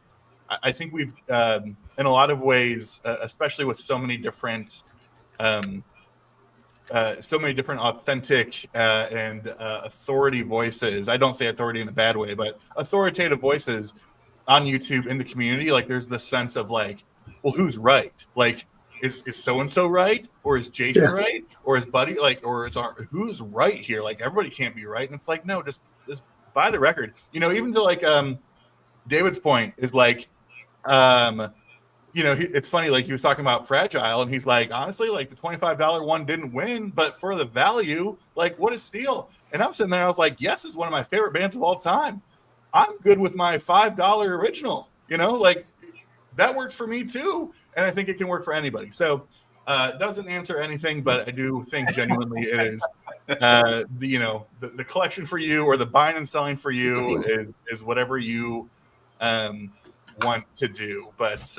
I think we've, in a lot of ways, especially with so many different authentic and authority voices. I don't say authority in a bad way, but authoritative voices on YouTube in the community. Like there's this sense of like, well, who's right? Like, is so-and-so right? Or is Jason right? Or is Buddy like, or is who's right here? Like everybody can't be right. And it's like, no, just buy the record. Even to like David's point is like, it's funny. Like he was talking about Fragile, and he's like, honestly, like the $25 one didn't win, but for the value, like what a steal. And I'm sitting there, I was like, Yes is one of my favorite bands of all time. I'm good with my $5 original. Like that works for me too, and I think it can work for anybody. So it doesn't answer anything, but I do think genuinely it is the collection for you, or the buying and selling for you is whatever you want to do. But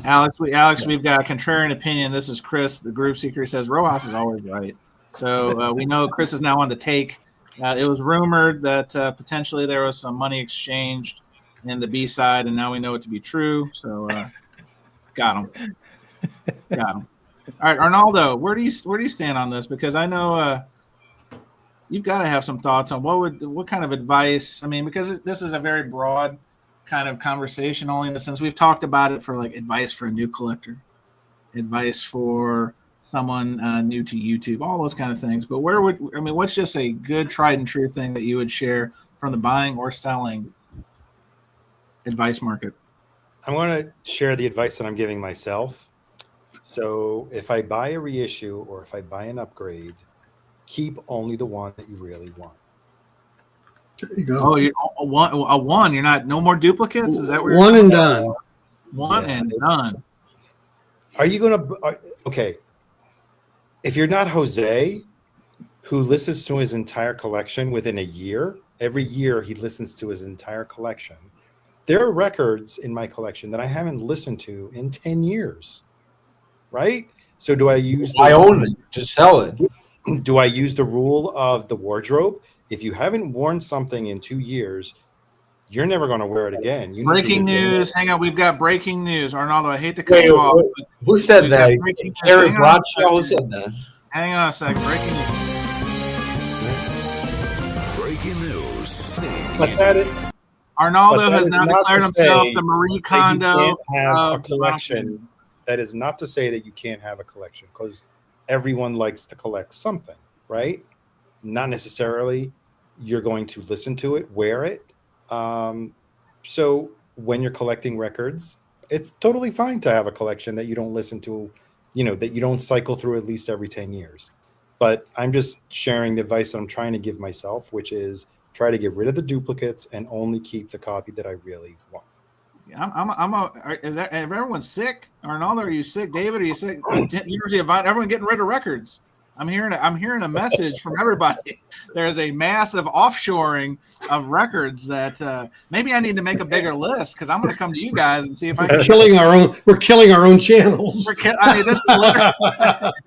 Alex, we've got a contrarian opinion. This is Chris, the Groove Seeker. He says Rojas is always right. So we know Chris is now on the take. It was rumored that potentially there was some money exchanged in the B side, and now we know it to be true. So got him. All right, Arnaldo, where do you stand on this? Because I know you've got to have some thoughts on what kind of advice. I mean, because this is a very broad kind of conversation, only in the sense we've talked about it for like advice for a new collector, advice for someone new to YouTube, all those kind of things. But what's just a good tried and true thing that you would share from the buying or selling advice market? I'm going to share the advice that I'm giving myself. So if I buy a reissue or if I buy an upgrade, keep only the one that you really want. There you go. Oh, a one. You're not, no more duplicates? Is that where one and done? One and done. Are you going to, okay. If you're not Jose, who listens to his entire collection within a year, every year he listens to his entire collection. There are records in my collection that I haven't listened to in 10 years, right? So do I use... I own it. Just sell it. Do I use the rule of the wardrobe? If you haven't worn something in 2 years, you're never going to wear it again. Breaking news. Hang on. We've got breaking news. Arnaldo, I hate to cut you off. Who said that? Gary Bradshaw, who said that? Hang on a second. Breaking news. But that is... Arnaldo has now declared himself the Marie Kondo of a collection. That is not to say that you can't have a collection, because everyone likes to collect something, right? Not necessarily you're going to listen to it, wear it. So when you're collecting records, it's totally fine to have a collection that you don't listen to, that you don't cycle through at least every 10 years. But I'm just sharing the advice that I'm trying to give myself, which is try to get rid of the duplicates and only keep the copy that I really want. Is everyone sick? Arnaldo, are you sick? David, are you sick? University of Vine, everyone getting rid of records. I'm hearing a message from everybody. There is a massive offshoring of records that maybe I need to make a bigger list, because I'm going to come to you guys and see if I can. We're killing our own channels. This is literally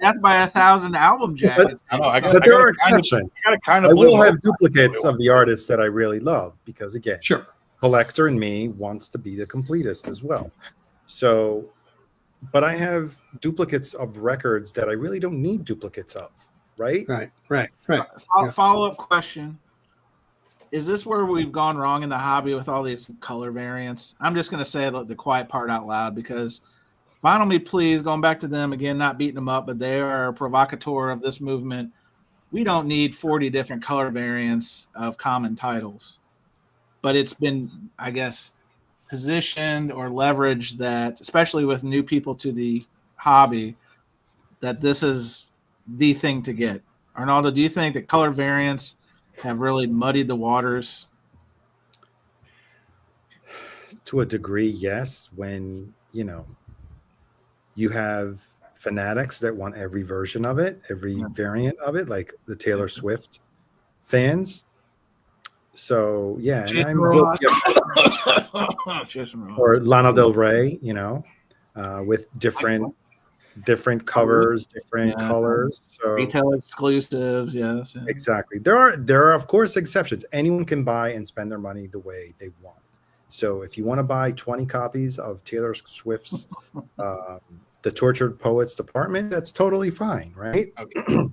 death by 1,000 album jackets. But there are exceptions. I will have duplicates of the artists that I really love, because again, sure, collector in me wants to be the completist as well. So, but I have duplicates of records that I really don't need duplicates of, right? Right. Follow-up question. Is this where we've gone wrong in the hobby with all these color variants? I'm just going to say the quiet part out loud, because Vinyl Me Please, going back to them again, not beating them up, but they are a provocateur of this movement. We don't need 40 different color variants of common titles. But it's been, I guess, positioned or leveraged that, especially with new people to the hobby, that this is the thing to get. Arnaldo, do you think that color variants have really muddied the waters? To a degree, yes. When, you have fanatics that want every version of it, every variant of it, like the Taylor Swift fans. So yeah, and I'm or Lana Del Rey, with different covers, different colors. So retail exclusives, yes. Exactly. There are of course exceptions. Anyone can buy and spend their money the way they want. So if you want to buy 20 copies of Taylor Swift's The Tortured Poets Department, that's totally fine, right? Okay.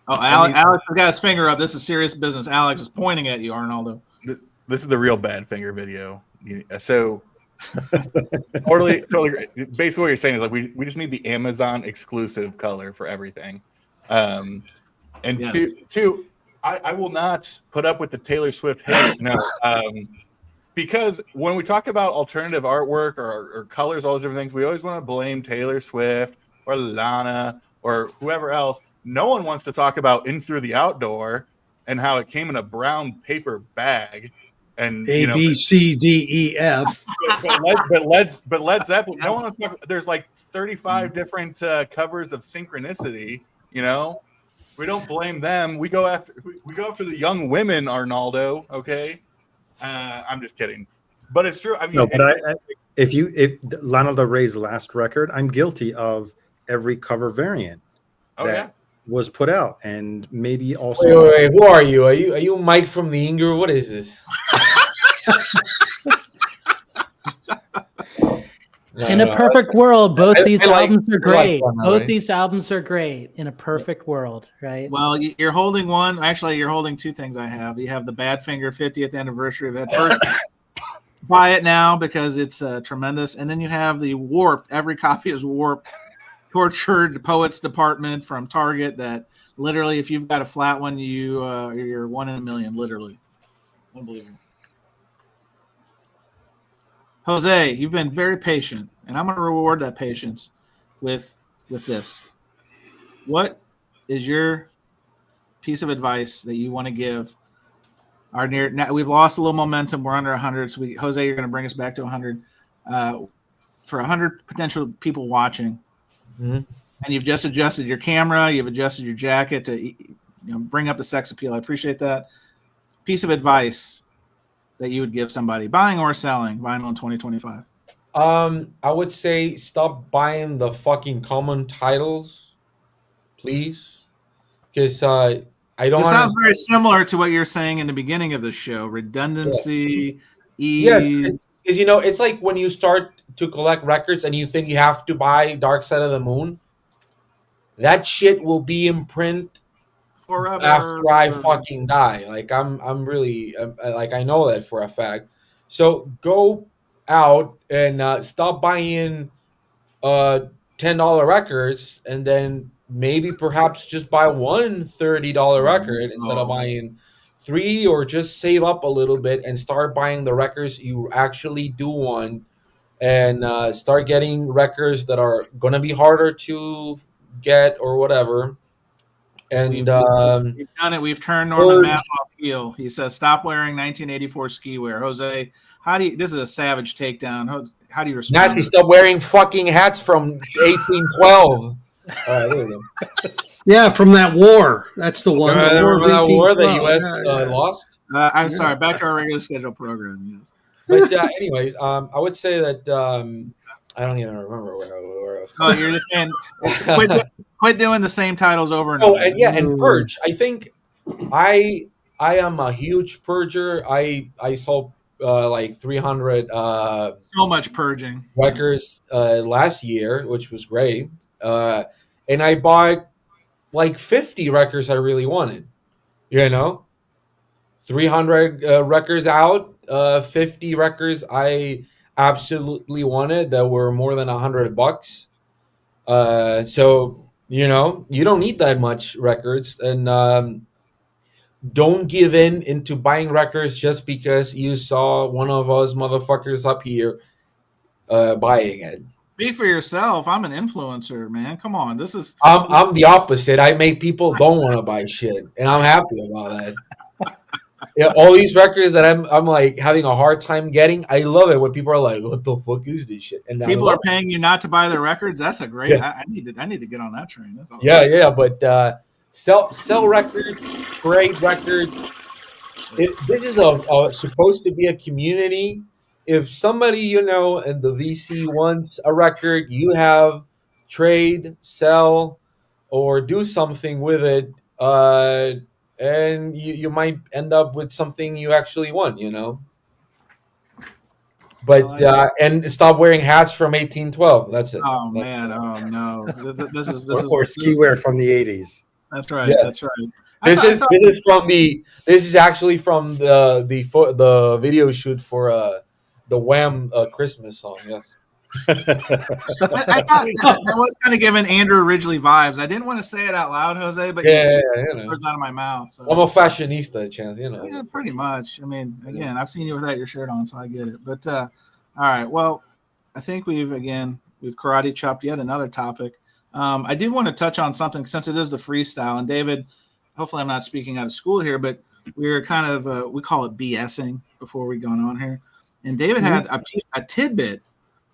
Alex got his finger up. This is serious business. Alex is pointing at you, Arnaldo. This is the real bad finger video. So totally great. Basically what you're saying is like we just need the Amazon exclusive color for everything. Two, I will not put up with the Taylor Swift hate. No. because when we talk about alternative artwork or colors, all those different things, we always want to blame Taylor Swift or Lana or whoever else. No one wants to talk about In Through the Outdoor and how it came in a brown paper bag. And A, B, C, D, E, F. but Led Zeppelin. No one. There's like 35 different covers of Synchronicity. You know, we don't blame them. We go after the young women, Arnaldo. Okay, I'm just kidding, but it's true. I mean, No, but if Lana Del Rey's last record, I'm guilty of every cover variant that was put out, and maybe also. Wait, who are you? Are you Mike from the Inger? What is this? In a perfect world, both these albums are great. Both these albums are great in a perfect world, right? Well, you're holding one. Actually, you're holding two things I have. You have the Badfinger 50th anniversary of Ed First. Buy it now because it's tremendous. And then you have the Warped. Every copy is Warped. Tortured Poets Department from Target that literally, if you've got a flat one, you're 1 in a million, literally. Unbelievable. Jose, you've been very patient, and I'm going to reward that patience with this. What is your piece of advice that you want to give our now we've lost a little momentum. We're under 100, so Jose, you're going to bring us back to 100. For 100 potential people watching, and you've just adjusted your camera, you've adjusted your jacket to bring up the sex appeal. I appreciate that. Piece of advice that you would give somebody buying or selling vinyl in 2025? I would say stop buying the fucking common titles, please, because I don't. This sounds very similar to what you're saying in the beginning of the show: redundancy, ease. Yes, because it's like when you start to collect records and you think you have to buy Dark Side of the Moon. That shit will be in print forever after I fucking die. Like I'm really like I know that for a fact. So go out and stop buying $10 records, and then maybe perhaps just buy one $30 record instead of buying 3, or just save up a little bit and start buying the records you actually do want, and start getting records that are gonna be harder to get or whatever. And we've done it. We've turned Norman Matt off heel. He says, "Stop wearing 1984 ski wear." Jose, how do you? This is a savage takedown. How do you respond? Nasty, stop wearing fucking hats from 1812. There we go. Yeah, from that war. That's the one. Remember that war the U.S. lost? I'm sorry. Back to our regular scheduled program. Yes. But anyways, I would say that I don't even remember where I was. Oh, you're just saying quit doing the same titles over and over. Oh, and Purge. I think I am a huge purger. I saw like 300 so much purging records last year, which was great. And I bought like 50 records I really wanted. 300 records out, 50 records I absolutely wanted that were more than $100. So you don't need that much records, and don't give into buying records just because you saw one of us motherfuckers up here buying it. Be for yourself. I'm an influencer, man. Come on, I'm the opposite. I make people don't want to buy shit, and I'm happy about that. Yeah, all these records that I'm like having a hard time getting. I love it when people are like, "What the fuck is this shit?" And people are paying you not to buy their records. That's a great. Yeah. I need to get on that train. That's all. Yeah. But sell records, great records. This is supposed to be a community. If somebody in the VC wants a record, you have trade, sell, or do something with it. And you might end up with something you actually want, But and stop wearing hats from 1812. That's it. Oh man! Oh no! This is or ski wear from the 80s. That's right. Yes. That's right. This is actually from the video shoot for the Wham Christmas song. Yes. I thought that was kind of giving Andrew Ridgely vibes. I didn't want to say it out loud, Jose, but Yeah, words out of my mouth. So. I'm a fashionista, chance, Yeah, pretty much. I mean, again, I've seen you without your shirt on, so I get it. But all right, well, I think we've karate chopped yet another topic. I did want to touch on something since it is the freestyle. And David, hopefully I'm not speaking out of school here, but we're kind of we call it BSing before we going on here. And David had a tidbit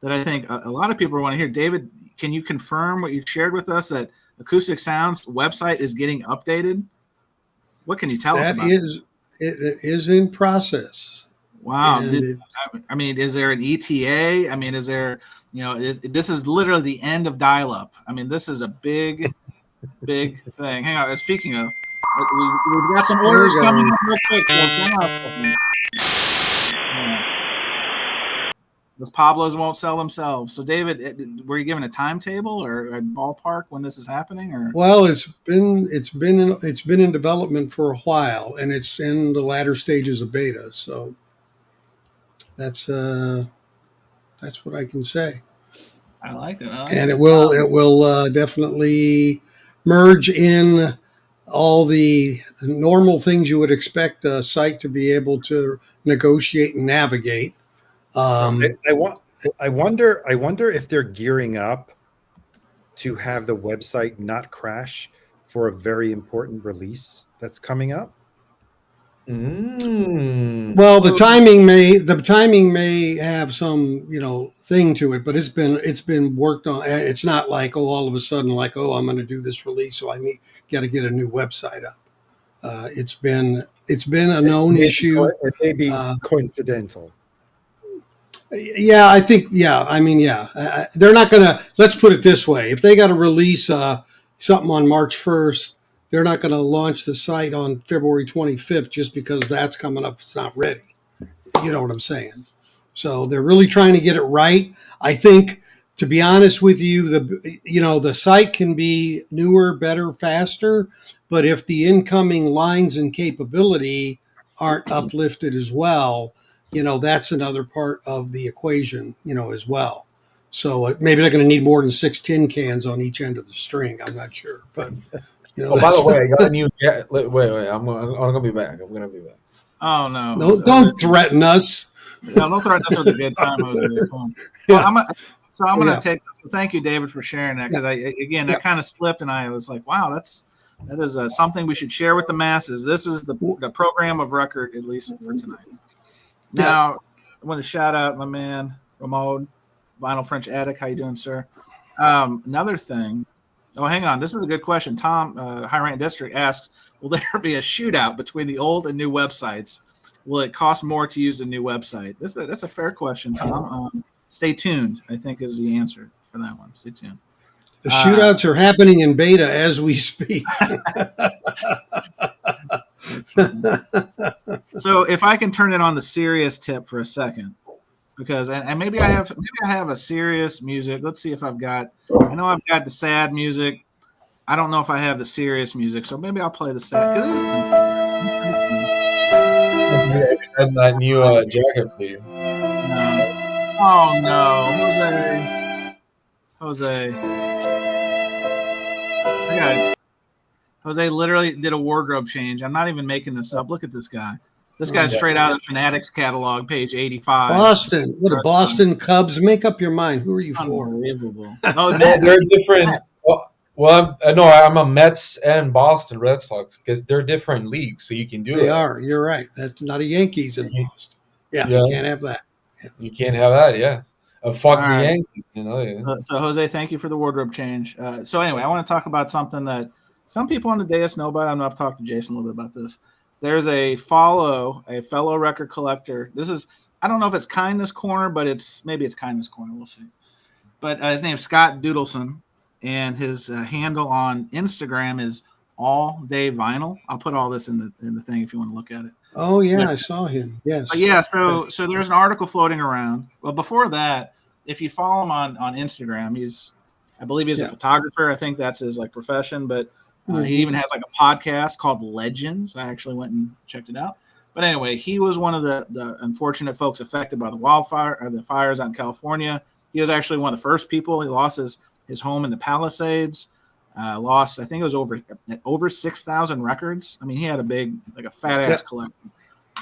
that I think a lot of people want to hear. David, can you confirm what you shared with us that Acoustic Sound's website is getting updated? What can you tell us about it? It is in process. Wow. I mean, is there an ETA? I mean, is there, this is literally the end of dial-up. I mean, this is a big, big thing. Hang on. Speaking of, we've got some orders coming in real quick. Folks. Hang on a second. Those Pablos won't sell themselves. So, David, were you given a timetable or a ballpark when this is happening? Or well, it's been in development for a while, and it's in the latter stages of beta. So that's what I can say. I like it. And it will definitely merge in all the normal things you would expect a site to be able to negotiate and navigate. I wonder if they're gearing up to have the website not crash for a very important release that's coming up. Well, the timing may have some thing to it, but it's been worked on. It's not like all of a sudden I'm going to do this release, so I got to get a new website up. It's been a known issue. It may be coincidental. Yeah, I think. Yeah, I mean, yeah, they're not gonna. Let's put it this way: if they got to release something on March 1st, they're not going to launch the site on February 25th just because that's coming up. It's not ready. You know what I'm saying? So they're really trying to get it right. I think, to be honest with you, the site can be newer, better, faster, but if the incoming lines and capability aren't uplifted as well, that's another part of the equation, as well. So maybe they're going to need more than 6 tin cans on each end of the string. I'm not sure, but by the way, I got a new. Wait! I'm gonna be back. I'm gonna be back. Oh no! No, don't threaten us. No, don't threaten us with a good time. Well, I'm gonna take. Thank you, David, for sharing that because that kind of slipped, and I was like, wow, that is something we should share with the masses. This is the program of record, at least for tonight. Now, I want to shout out my man Ramon, Vinyl French Attic. How you doing, sir? Another thing. Oh, hang on. This is a good question. Tom, High Rank District asks, will there be a shootout between the old and new websites? Will it cost more to use the new website? That's a fair question, Tom. Stay tuned, I think, is the answer for that one. Stay tuned. The shootouts are happening in beta as we speak. So if I can turn it on the serious tip for a second, because and maybe I have a serious music. Let's see if I've got. I know I've got the sad music. I don't know if I have the serious music, so maybe I'll play the sad. And that new jacket for you. No. Oh no, Jose. Jose literally did a wardrobe change. I'm not even making this up. Look at this guy. This guy's straight out of the Fanatics catalog, page 85. Boston. What a Boston Cubs. Make up your mind. Who are you for? Unbelievable. No, they're different. Well, I'm a Mets and Boston Red Sox because they're different leagues, so you can do it. They are. You're right. That's not a Yankees in Boston. Yeah, you can't have that. Yeah. You can't have that, yeah. Fuck the Yankees, Yeah. So, Jose, thank you for the wardrobe change. So anyway, I want to talk about something that some people on the dais know about. I know I've talked to Jason a little bit about this. There's a fellow record collector. This is, I don't know if it's Kindness Corner, but maybe it's Kindness Corner. We'll see. But his name's Scott Doodleson, and his handle on Instagram is All Day Vinyl. I'll put all this in the thing if you want to look at it. Oh yeah, I saw him. Yes. But yeah, so there's an article floating around. Well, before that, if you follow him on Instagram, I believe he's a photographer. I think that's his profession, but he even has a podcast called Legends. I actually went and checked it out. But anyway, he was one of the unfortunate folks affected by the wildfire or the fires out in California. He was actually one of the first people. He lost his home in the Palisades. Lost, I think it was over 6,000 records. I mean, he had a fat ass collection.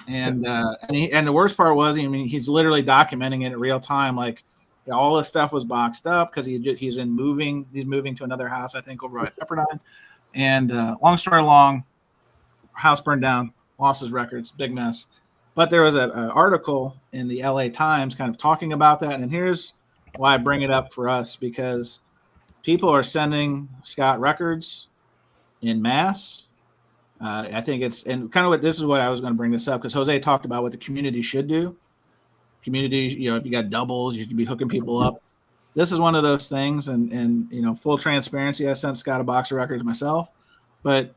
And the worst part was, I mean, he's literally documenting it in real time. Like all his stuff was boxed up because he's moving to another house, I think, over at Pepperdine. And long story long, house burned down, lost his records, big mess. But there was an article in the LA Times kind of talking about that. And here's why I bring it up for us, because people are sending Scott records in mass. I think it's, and kind of this is what I was going to bring this up, because Jose talked about what the community should do. Community, if you got doubles, you should be hooking people up. This is one of those things, and full transparency, I sent Scott a box of records myself, but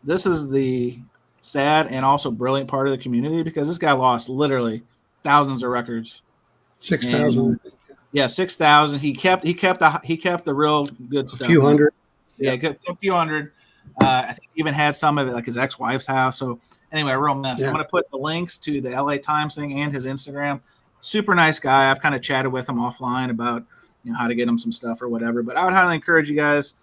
this is the sad and also brilliant part of the community, because this guy lost literally thousands of records. 6,000. Yeah, 6,000. He kept the real good stuff. A few hundred. Yeah, a few hundred. I think he even had some of it, like his ex-wife's house. So anyway, real mess. Yeah. I'm going to put the links to the LA Times thing and his Instagram. Super nice guy. I've kind of chatted with him offline about how to get him some stuff or whatever. But I would highly encourage you guys,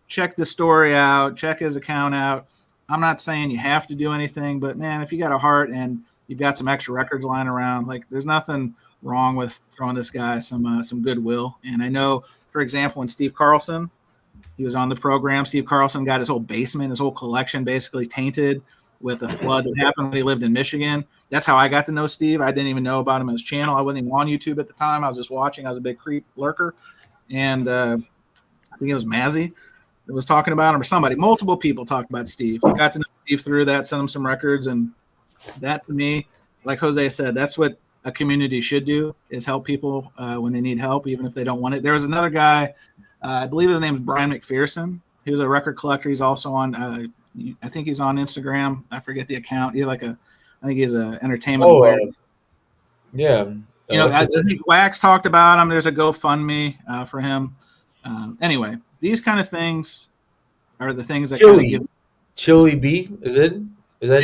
check the story out, check his account out. I'm not saying you have to do anything, but man, if you got a heart and you've got some extra records lying around, like there's nothing wrong with throwing this guy some goodwill. And I know, for example, when Steve Carlson, he was on the program, Steve Carlson got his whole basement, his whole collection basically tainted with a flood that happened when he lived in Michigan. That's how I got to know Steve. I didn't even know about him on his channel. I wasn't even on YouTube at the time. I was just watching. I was a big creep lurker. And I think it was Mazzy that was talking about him, or somebody. Multiple people talked about Steve. I got to know Steve through that, sent him some records. And that, to me, like Jose said, that's what a community should do, is help people when they need help, even if they don't want it. There was another guy, I believe his name is Brian McPherson. He was a record collector. He's also on, I think he's on Instagram. I forget the account. He's I think he's an entertainment lawyer. Yeah. I think Wax talked about him. There's a GoFundMe for him. Anyway, these kind of things are the things that kind of give. Chili B, is it? Is that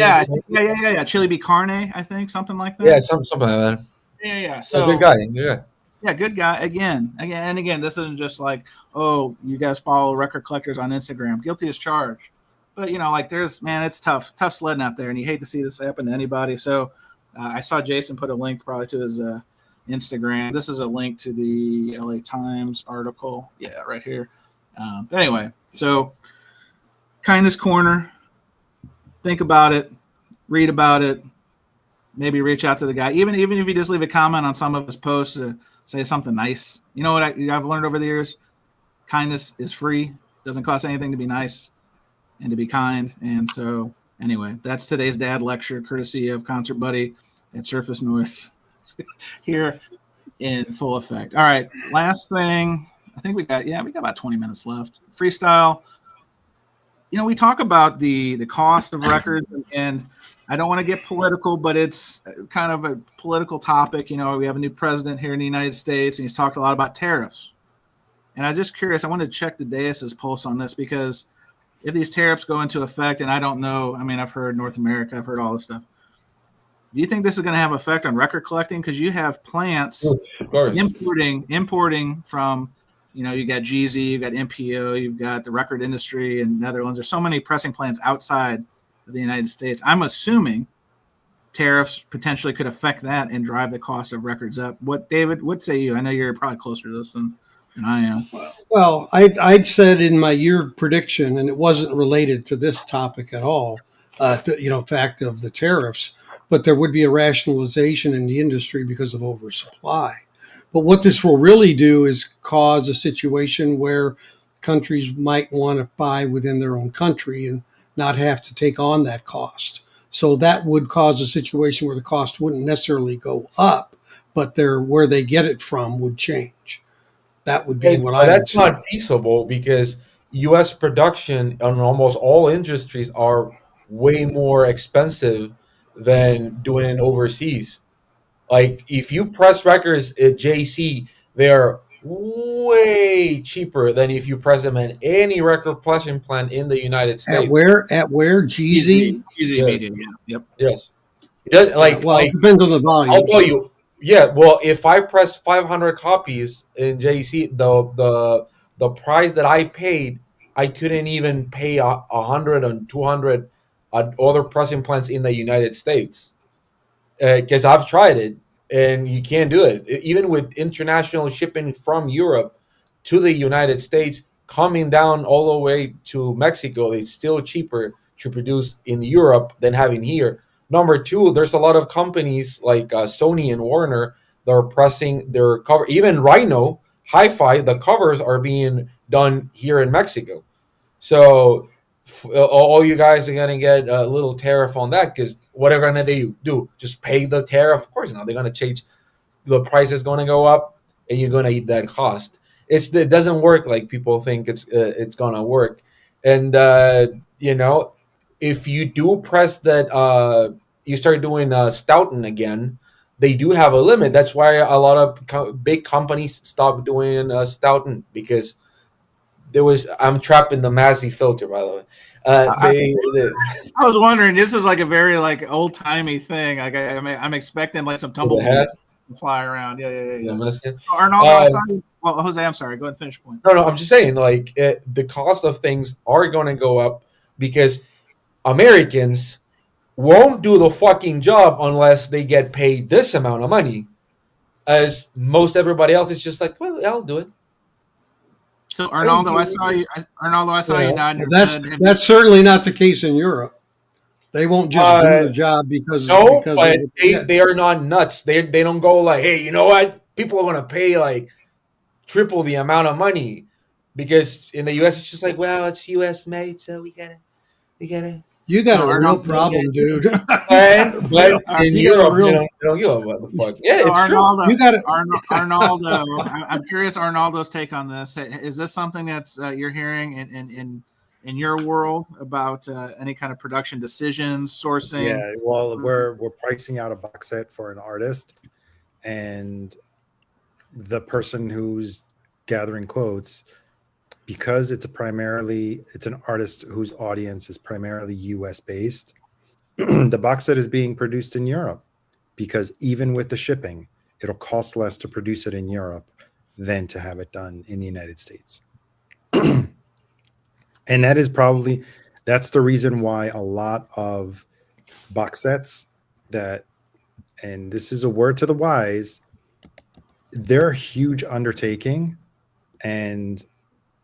yeah. Chili B Carne, I think, something like that. Yeah, something like that. Yeah. So good guy. Yeah, good guy. Again. This isn't just like, oh, you guys follow record collectors on Instagram. Guilty as charged. But it's tough sledding out there, and you hate to see this happen to anybody. So I saw Jason put a link probably to his Instagram. This is a link to the LA Times article. Yeah, right here. But anyway, so Kindness Corner. Think about it, read about it, maybe reach out to the guy. Even if you just leave a comment on some of his posts, say something nice. You know what I've learned over the years? Kindness is free. Doesn't cost anything to be nice and to be kind. And so anyway, that's today's dad lecture, courtesy of Concert Buddy at Surface Noise here in full effect. All right, last thing. I think we got about 20 minutes left. Freestyle. We talk about the cost of records, and I don't want to get political, but it's kind of a political topic. We have a new president here in the United States, and he's talked a lot about tariffs. And I'm just curious, I want to check the Deus's pulse on this, because if these tariffs go into effect, and I don't know, I mean, I've heard North America, I've heard all this stuff. Do you think this is going to have effect on record collecting? Because you have plants importing from, you got GZ, you've got MPO, you've got the record industry in Netherlands. There's so many pressing plants outside of the United States. I'm assuming tariffs potentially could affect that and drive the cost of records up. David, what say you? I know you're probably closer to this than I am. Well, I'd said in my year prediction, and it wasn't related to this topic at all, fact of the tariffs, but there would be a rationalization in the industry because of oversupply. But what this will really do is cause a situation where countries might want to buy within their own country and not have to take on that cost. So that would cause a situation where the cost wouldn't necessarily go up, but where they get it from would change. That would be what I would say. That's not feasible, because U.S. production on almost all industries are way more expensive than doing it overseas. Like, if you press records at JC, they're way cheaper than if you press them at any record pressing plant in the United States. At where? GZ? GZ Media, yeah. Yep. Yes. It depends on the volume. I'll tell you, Yeah, well, if I press 500 copies in JC, the price that I paid, I couldn't even pay 100 and 200 other pressing plants in the United States, because I've tried it and you can't do it. Even with international shipping from Europe to the United States, coming down all the way to Mexico, it's still cheaper to produce in Europe than having here. Number two, there's a lot of companies like Sony and Warner that are pressing their cover. Even Rhino, Hi-Fi, the covers are being done here in Mexico. So all you guys are gonna get a little tariff on that, because what are gonna they do? Just pay the tariff? Of course not. They're gonna change. The price is gonna go up, and you're gonna eat that cost. It doesn't work like people think it's gonna work. And if you do press that, you start doing Stoughton again. They do have a limit. That's why a lot of big companies stop doing Stoughton, because I'm trapped in the Massey filter, by the way. I was wondering. This is like a very like old timey thing. Like I'm expecting like some tumbleweeds to fly around. Yeah. So Arnaldo, I saw you. Well, Jose, I'm sorry. Go ahead and finish your point. No, I'm just saying, like, the cost of things are going to go up because Americans won't do the fucking job unless they get paid this amount of money. As most everybody else is just like, well, I'll do it. So Arnaldo, I saw you. Arnaldo, I saw you nodding. That's certainly not the case in Europe. They won't just do the job because but they are not nuts. They don't go like, hey, you know what? People are gonna pay like triple the amount of money, because in the US it's just like, well, it's US made, so we gotta. You got a real problem, dude. But in Europe, they don't give a what the fuck. Yeah, so it's Arnaldo, true. You got it, Arnaldo. I'm curious, Arnaldo's take on this. Is this something that's you're hearing in your world about any kind of production decisions, sourcing? Yeah, well, we're pricing out a box set for an artist, and the person who's gathering quotes, because it's an artist whose audience is primarily US based, the box set is being produced in Europe, because even with the shipping, it'll cost less to produce it in Europe than to have it done in the United States. And that's the reason why a lot of box sets and this is a word to the wise, they're a huge undertaking, and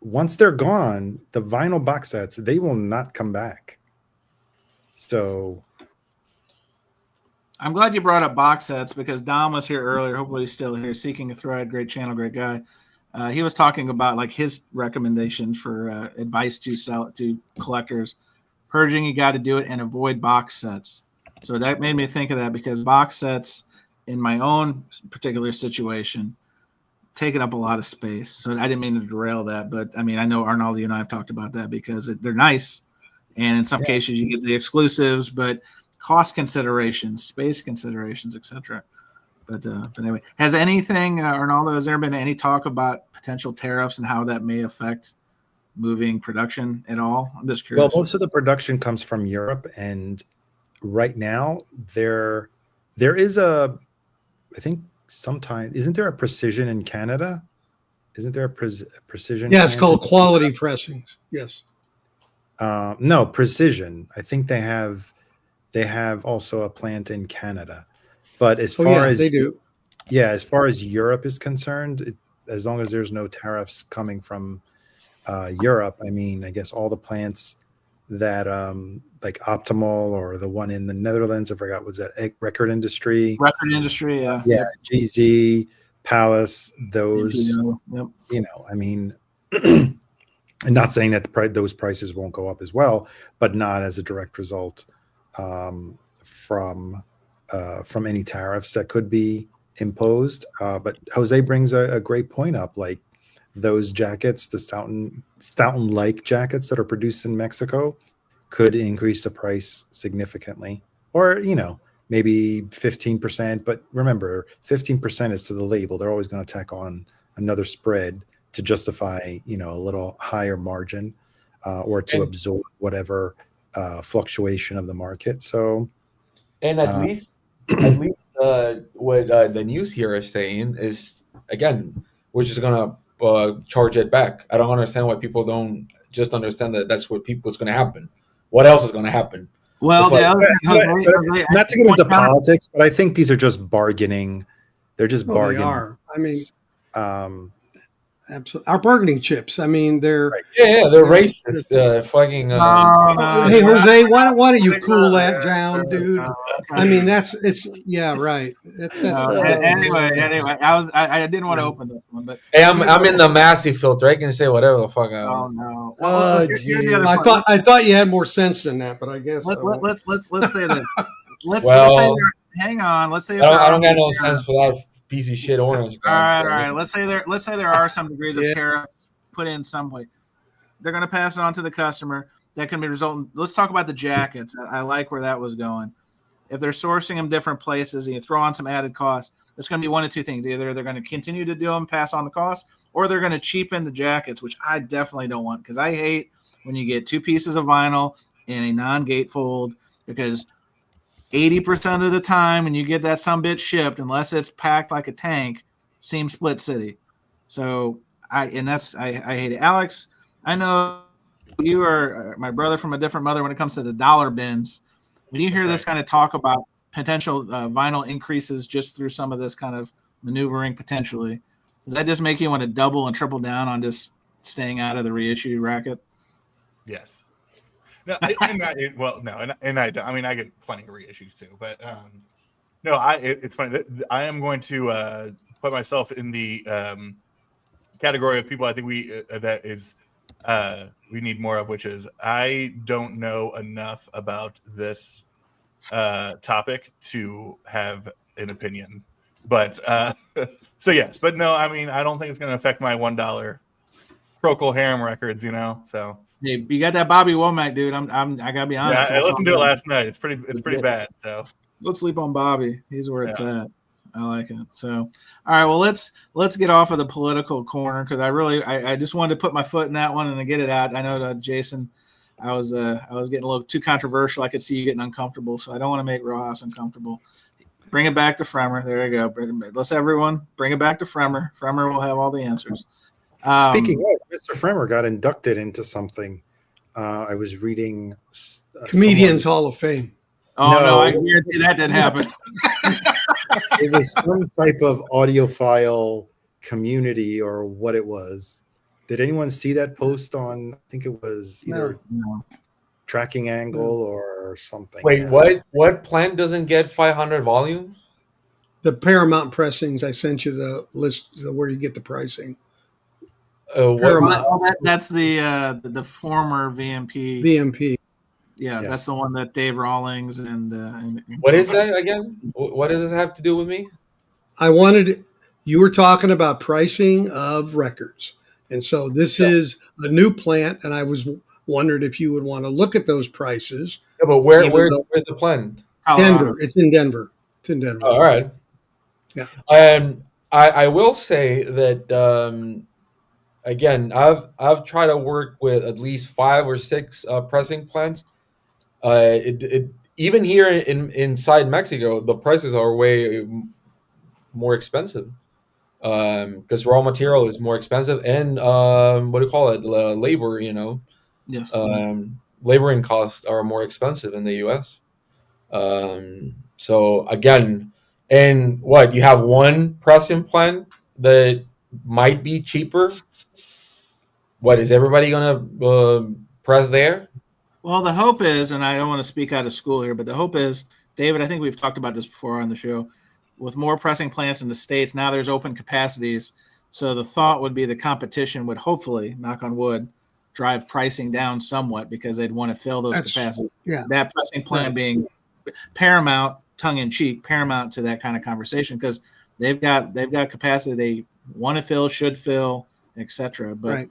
once they're gone, the vinyl box sets, they will not come back. So I'm glad you brought up box sets, because Dom was here earlier. Hopefully he's still here. Seeking a Thread, great channel, great guy. He was talking about like his recommendation for advice to collectors. Purging, you got to do it and avoid box sets. So that made me think of that, because box sets in my own particular situation taking up a lot of space. So I didn't mean to derail that, but I mean, I know Arnaldo, you and I have talked about that, because they're nice, and in some cases you get the exclusives, but cost considerations, space considerations, etc. But anyway, has anything, Arnaldo, has there been any talk about potential tariffs and how that may affect moving production at all? I'm just curious. Well, most of the production comes from Europe, and right now there is I think sometimes, isn't there a Precision in Canada? Isn't there a Precision? Yeah, it's called Quality Pressings. Yes. No, Precision. I think they have also a plant in Canada. But as far as they do. Yeah, as far as Europe is concerned, as long as there's no tariffs coming from Europe, I mean, I guess all the plants that like Optimal, or the one in the Netherlands, I forgot, was that Record Industry? Record Industry, yeah. Yeah, GZ, Palace, those, Yep. I mean, I'm not saying that those prices won't go up as well, but not as a direct result from any tariffs that could be imposed. But Jose brings a great point up, like those jackets, the Stoughton-like jackets that are produced in Mexico, could increase the price significantly, or maybe 15%. But remember, 15% is to the label. They're always going to tack on another spread to justify a little higher margin, or to absorb whatever fluctuation of the market. So and at least at least what the news here is saying is, again, we're just gonna charge it back. I don't understand why people don't just understand that that's what's gonna happen. What else is gonna happen? Well, It's the like, other thing, Jose, Not to get into politics, but I think these are just bargaining. They're just Oh, they bargaining. are. I mean, Absolutely. our bargaining chips. I mean, they're Right. they're racist. Fucking. hey, Jose, why don't you cool that down, dude? I mean, it's right. Anyway, I didn't want to open this one, but Hey, I'm in the massy filter. I can say whatever the fuck I oh want. no. Oh, Here's the other I part. thought you had more sense than that, but I guess Let's say that. Let's Well, say hang on. Let's say I don't got no sense for that piece of shit orange guy. All right. Let's say there are some degrees of tariff put in some way. They're going to pass it on to the customer. That can be resulting. Let's talk about the jackets. I like where that was going. If they're sourcing them different places and you throw on some added costs, it's going to be one of two things. Either they're going to continue to do them, pass on the cost, or they're going to cheapen the jackets, which I definitely don't want, because I hate when you get two pieces of vinyl in a non-gatefold, because 80% of the time when you get that sumbitch shipped, unless it's packed like a tank, seems Split City. So I hate it. Alex, I know you are my brother from a different mother when it comes to the dollar bins. When you hear this kind of talk about potential vinyl increases just through some of this kind of maneuvering potentially, does that just make you want to double and triple down on just staying out of the reissue racket? Yes. No, and I mean, I get plenty of reissues too, but no, it's funny that I am going to put myself in the category of people I think we need more of, which is I don't know enough about this topic to have an opinion, but so yes, but no, I mean, I don't think it's going to affect my $1 Procol Harum records, so. Hey, you got that Bobby Womack, dude. I gotta be honest. Yeah, I listened to it last night. It's pretty bad. So go sleep on Bobby. He's where it's at. I like it. So, all right. Well, let's get off of the political corner, because I just wanted to put my foot in that one and to get it out. I know that Jason, I was getting a little too controversial. I could see you getting uncomfortable, so I don't want to make Rojas uncomfortable. Bring it back to Fremer. There you go. Let's everyone bring it back to Fremer. Fremer will have all the answers. Speaking of, Mr. Fremer got inducted into something. I was reading Comedians Hall of Fame. Oh no, I guarantee that didn't happen. It was some type of audiophile community or what it was. Did anyone see that post on? I think it was either Tracking Angle or something. Wait, what plant doesn't get 500 volumes? The Paramount pressings. I sent you the list where you get the pricing. That's the former VMP. VMP. Yeah, yes. That's the one that Dave Rawlings and what is that again? What does it have to do with me? You were talking about pricing of records, and so this is a new plant, and I was wondered if you would want to look at those prices. Yeah, but where's the plant? Denver. It's in Denver. It's in Denver. Oh, all right. Yeah. I will say that. Again, I've tried to work with at least 5 or 6 pressing plants. Even here inside Mexico, the prices are way more expensive because raw material is more expensive, and what do you call it? Labor, Yes. Laboring costs are more expensive in the U.S. So again, and what you have one pressing plant that might be cheaper. What is everybody gonna press there? Well, the hope is, and I don't want to speak out of school here, but the hope is, David, I think we've talked about this before on the show, with more pressing plants in the States, now there's open capacities. So the thought would be the competition would hopefully, knock on wood, drive pricing down somewhat, because they'd want to fill those capacities. Yeah. That pressing plant being paramount, tongue in cheek, paramount to that kind of conversation, because they've got capacity they want to fill, should fill, etc. But right.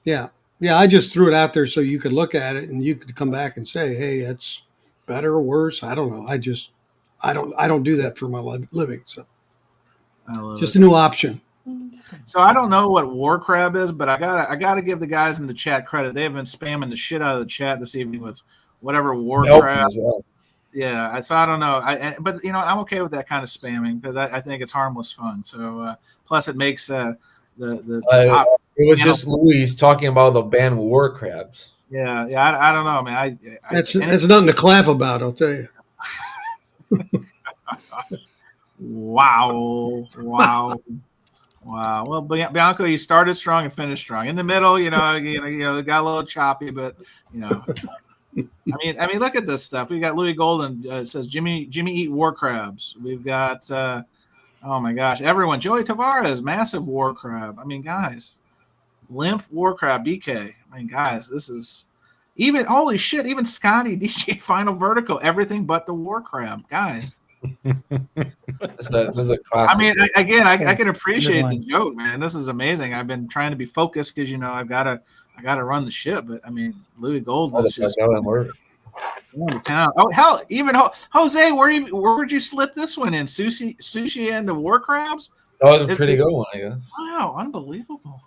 Yeah. I just threw it out there so you could look at it and you could come back and say, "Hey, it's better or worse." I don't know. I don't do that for my living. So just a new option. So I don't know what War Crab is, but I gotta give the guys in the chat credit. They have been spamming the shit out of the chat this evening with whatever War Crab. Well. Yeah, so I don't know. But you know, I'm okay with that kind of spamming because I think it's harmless fun. So plus it makes the it was just Louis talking about the band war crabs. yeah. I don't know, man. That's nothing to clap about, I'll tell you. Wow. Well, Bianco, you started strong and finished strong. In the middle, it got a little choppy, but I mean, look at this stuff. We got Louis Golden. It says Jimmy eat war crabs. We've got oh my gosh, everyone. Joey Tavares, massive war crab. I mean, guys, limp war crab. BK. I mean, guys, this is even holy shit. Even Scotty DJ Final Vertical. Everything but the war crab, guys. This is a classic. I mean, I can appreciate the joke, man. This is amazing. I've been trying to be focused because I've got to run the ship. But I mean, Louis Golden is just going to town. Oh hell, even Jose, where would you slip this one in? Sushi and the war crabs. That was a pretty good one, I guess. Wow, unbelievable.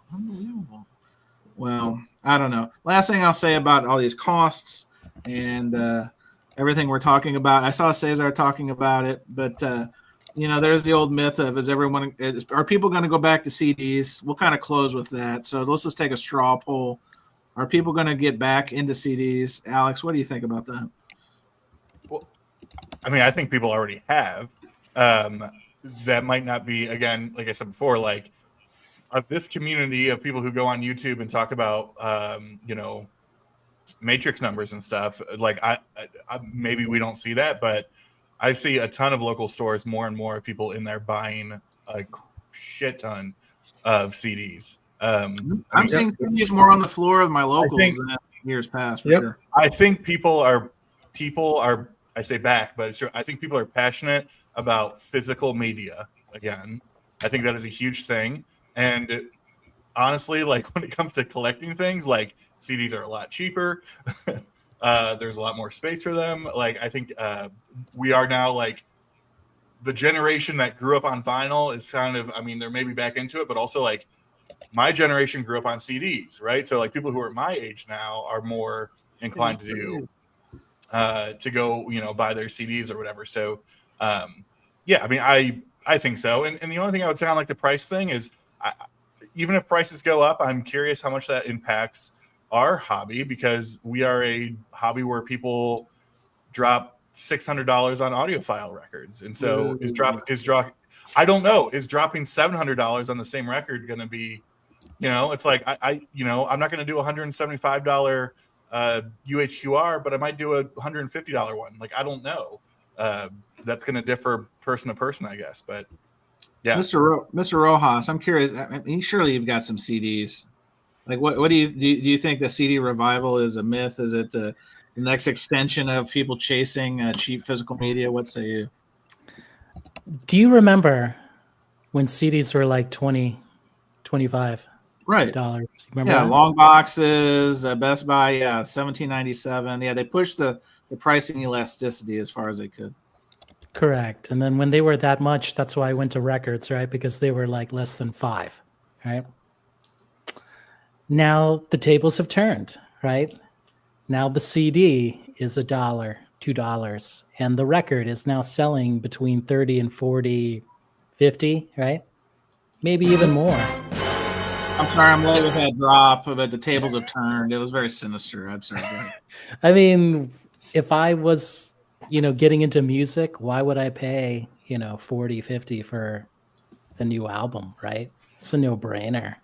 Well, I don't know. Last thing I'll say about all these costs and everything we're talking about. I saw Cesar talking about it, but there's the old myth of are people going to go back to CDs? We'll kind of close with that. So let's just take a straw poll. Are people going to get back into CDs? Alex, what do you think about that? Well, I mean, I think people already have. That might not be, again, like I said before, like this community of people who go on YouTube and talk about, matrix numbers and stuff. Like I maybe we don't see that, but I see a ton of local stores, more and more people in there buying a shit ton of CDs. I'm seeing CDs more on the floor of my locals than years past. For sure. I think people are. I say back, but it's true. I think people are passionate about physical media again. I think that is a huge thing, and honestly, like when it comes to collecting things, like CDs are a lot cheaper. There's a lot more space for them. Like I think we are now like the generation that grew up on vinyl is kind of. I mean, they're maybe back into it, but also like my generation grew up on CDs, right? So like people who are my age now are more inclined to go, buy their CDs or whatever. So yeah, I mean, I think so. And the only thing I would say on like the price thing is, even if prices go up, I'm curious how much that impacts our hobby, because we are a hobby where people drop $600 on audiophile records, and so I don't know, is dropping $700 on the same record going to be, it's like I'm not going to do $175 UHQR, but I might do a $150 one. Like I don't know. That's going to differ person to person, I guess. But yeah, Mr. Rojas, I'm curious. I mean, surely you've got some CDs. Like what do you think the CD revival is a myth? Is it the next extension of people chasing cheap physical media? What say you? Do you remember when CDs were like $20, $25? Right. Remember yeah, that? long boxes, Best Buy, yeah, $17.97. Yeah, they pushed the pricing elasticity as far as they could. Correct. And then when they were that much, that's why I went to records, right? Because they were like less than $5, right? Now the tables have turned, right? Now the CD is $1, $2, and the record is now selling between 30 and 40, 50, right? Maybe even more. I'm sorry, I'm late with that drop, but the tables have turned. It was very sinister. I'm sorry. I mean, if I was, getting into music, why would I pay, 40, 50 for the new album, right? It's a no-brainer,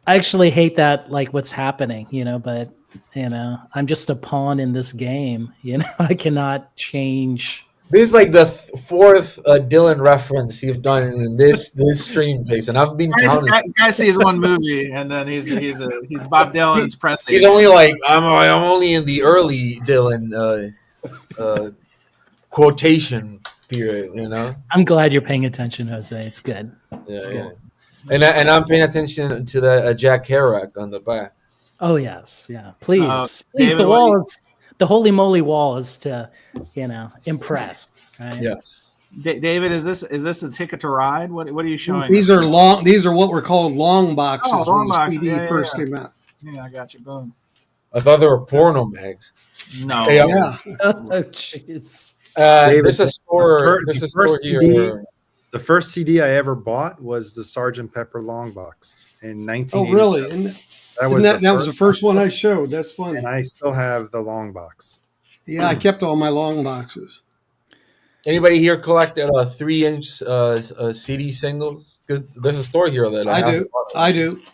I actually hate that, like what's happening, but, I'm just a pawn in this game, I cannot change. This is like the fourth Dylan reference you've done in this stream, Jason. I've been counting. Guy sees one movie and then he's Bob Dylan's press agent. He's only like I'm only in the early Dylan quotation period. I'm glad you're paying attention, Jose. It's good. It's good. And I'm paying attention to the Jack Kerouac on the back. Oh yes, yeah. Please, David, the wall is the holy moly wall is to, impress. Right? Yes. David, is this a Ticket to Ride? What are you showing? These are long. These are what were called long boxes long when the boxes. CD first came out. Yeah, I got you. Boom. I thought they were porno mags. No. Hey, Yeah. Oh, jeez. There's a store. the There's a first store CD here. The first CD I ever bought was the Sgt. Pepper Long Box in 1987. Oh, really? And that was the first one I showed. That's funny. And I still have the long box. Yeah, I kept all my long boxes. Anybody here collected a 3-inch CD singles? Because there's a store here that I has do. a lot of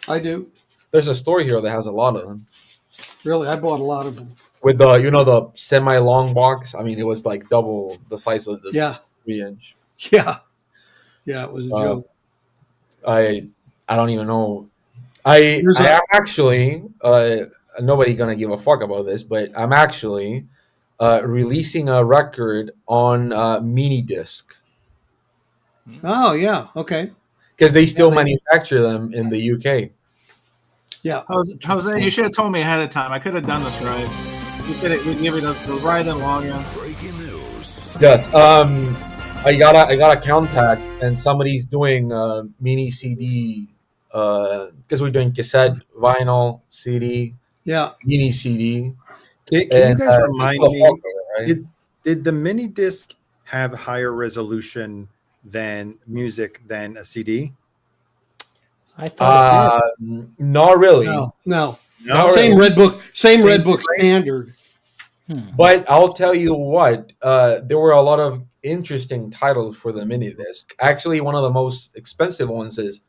I them. do. There's a store here that has a lot of them. Really, I bought a lot of them. With the semi long box. I mean, it was like double the size of this 3-inch. Yeah. Yeah, it was a joke. I don't even know. I actually nobody gonna give a fuck about this, but I'm actually releasing a record on mini disc Oh, yeah. Okay. because they still manufacture them in the UK. Yeah. Jose, you should have told me ahead of time. I could have done this right. You could have give it the right and long end. Breaking news. Yes. I got a contact, and somebody's doing mini CD because we're doing cassette, vinyl, CD, Yeah. mini CD. Can And, you guys remind still me, fuck with it, right? did the mini disc have higher resolution than music than a CD? I thought Not really. No. Not Same really. red book. Same red book standard. it did. But I'll tell you what, there were a lot of interesting titles for the mini disc. Actually, one of the most expensive ones is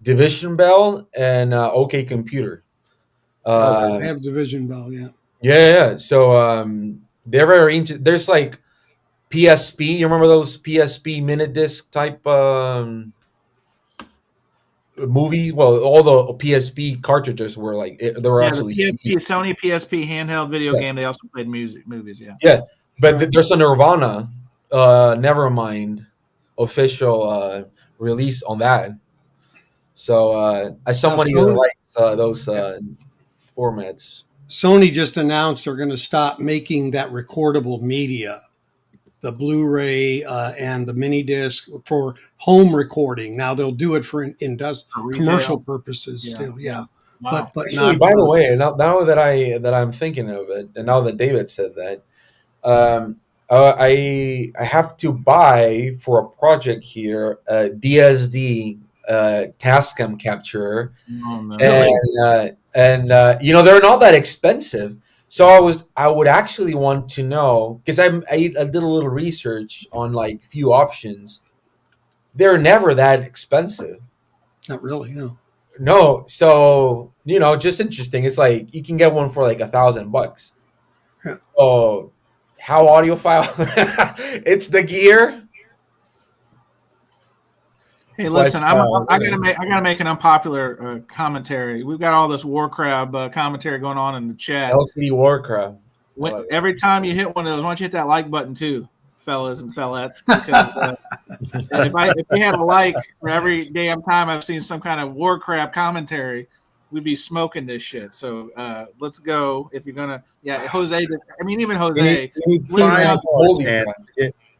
Division Bell and OK Computer. I have Division Bell. Yeah. Yeah. So they're very interesting. There's like PSP. You remember those PSP mini disc type movies? Well, all the PSP cartridges were like they were actually the PSP, CDs. Sony PSP handheld video Yes. game. They also played movies. Yeah. Yeah, but there's a Nirvana, Nevermind, official release on that. So as somebody who likes those formats, Sony just announced they're going to stop making that recordable media, the Blu-ray and the mini disc for home recording. Now they'll do it for commercial purposes still. Yeah. Wow. But actually, not by the for- way, now that I'm thinking of it, and now that David said that, I have to buy for a project here a DSD Tascam capture, Oh, no. and they're not that expensive. So I would actually want to know because I did a little research on like few options. They're never that expensive. Not really. No. No, so just interesting. It's like you can get one for like $1,000. Yeah. Oh, how audiophile? It's the gear. Hey, listen, I gotta make an unpopular commentary. We've got all this war crab commentary going on in the chat. LCD Warcraft. Every time you hit one of those, why don't you hit that like button too, fellas and fellettes? Because if we had a like for every damn time I've seen some kind of war crab commentary, we'd be smoking this shit. So let's go. If you're gonna, Jose. I mean, even Jose. We need five more,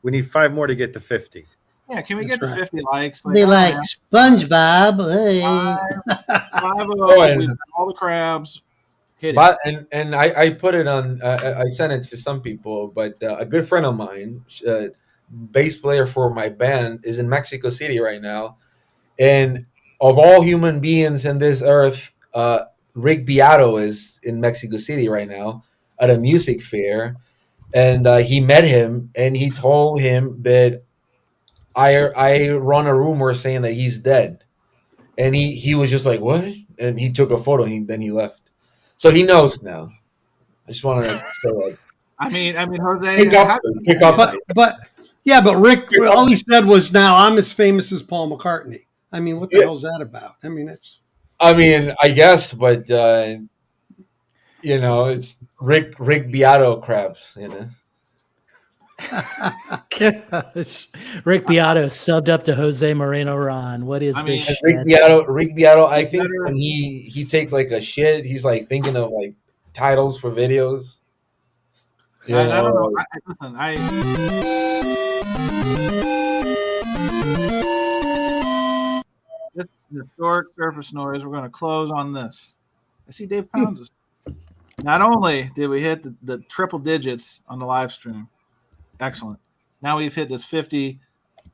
we need 5 more to get to 50. Yeah, can we That's get to right. 50 likes? Be like SpongeBob. Hey. All the crabs. Hit it. But and I put it on. I sent it to some people, but a good friend of mine, bass player for my band, is in Mexico City right now, and of all human beings in this earth, Rick Beato is in Mexico City right now at a music fair, and he met him, and he told him that I run a rumor saying that he's dead, and he was just like, what? And he took a photo, and then he left. So he knows now. I just wanted to say that. I mean, Jose. Pick up. But Rick, all he said was, "Now I'm as famous as Paul McCartney." I mean, what the hell's that about? I mean, I guess, but it's Rick Beato crabs. Gosh. Rick Beato subbed up to Jose Moreno Ron. What is this shit? Rick Beato. I think when he takes like a shit, he's like thinking of like titles for videos. I don't know. This historic surface noise. We're going to close on this. I see Dave Pounds is Not only did we hit the triple digits on the live stream, excellent. Now we've hit this 50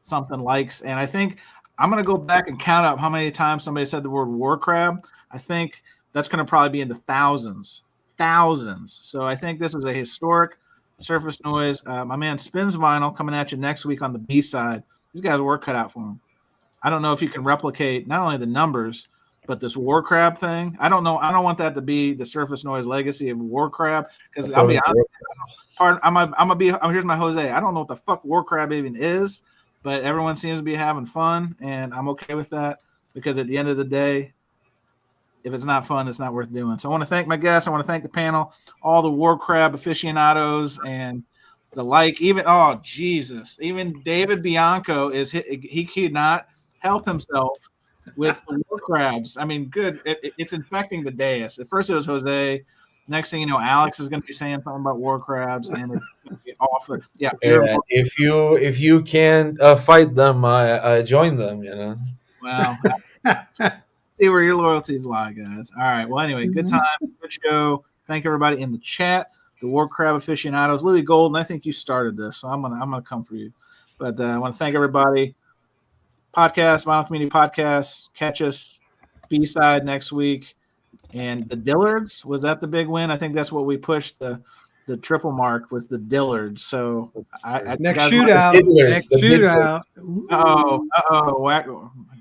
something likes, and I think I'm going to go back and count up how many times somebody said the word war crab. I think that's going to probably be in the thousands. So I think this was a historic Surface Noise. My man Spins Vinyl coming at you next week on the B side. These guys work cut out for him. I don't know if you can replicate not only the numbers, but this war crab thing. I don't know. I don't want that to be the Surface Noise legacy of war crab, because I'll be honest. Here's my Jose. I don't know what the fuck war crab even is, but everyone seems to be having fun, and I'm okay with that, because at the end of the day, if it's not fun, it's not worth doing. So I want to thank my guests. I want to thank the panel, all the war crab aficionados, and the like. Even even David Bianco he could not help himself with the war crabs. I mean, good. It's infecting the dais. At first it was Jose. Next thing you know, Alex is going to be saying something about war crabs, and it's going to be awful. Yeah. If you can fight them, I join them. You know. Well, see where your loyalties lie, guys. All right. Well, anyway, good time, good show. Thank everybody in the chat, the war crab aficionados. Louis Golden, I think you started this, so I'm gonna come for you. But I want to thank everybody. Podcast, Vinyl Community Podcast. Catch us B-side next week. And the Dillards, was that the big win? I think that's what we pushed the triple mark, was the Dillards. So next shootout. David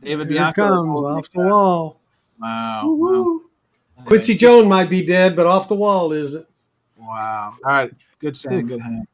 Here Bianco comes off the wall. Wow. Quincy Jones might be dead, but off the wall is it? Wow. All right. Good saying. Good hand.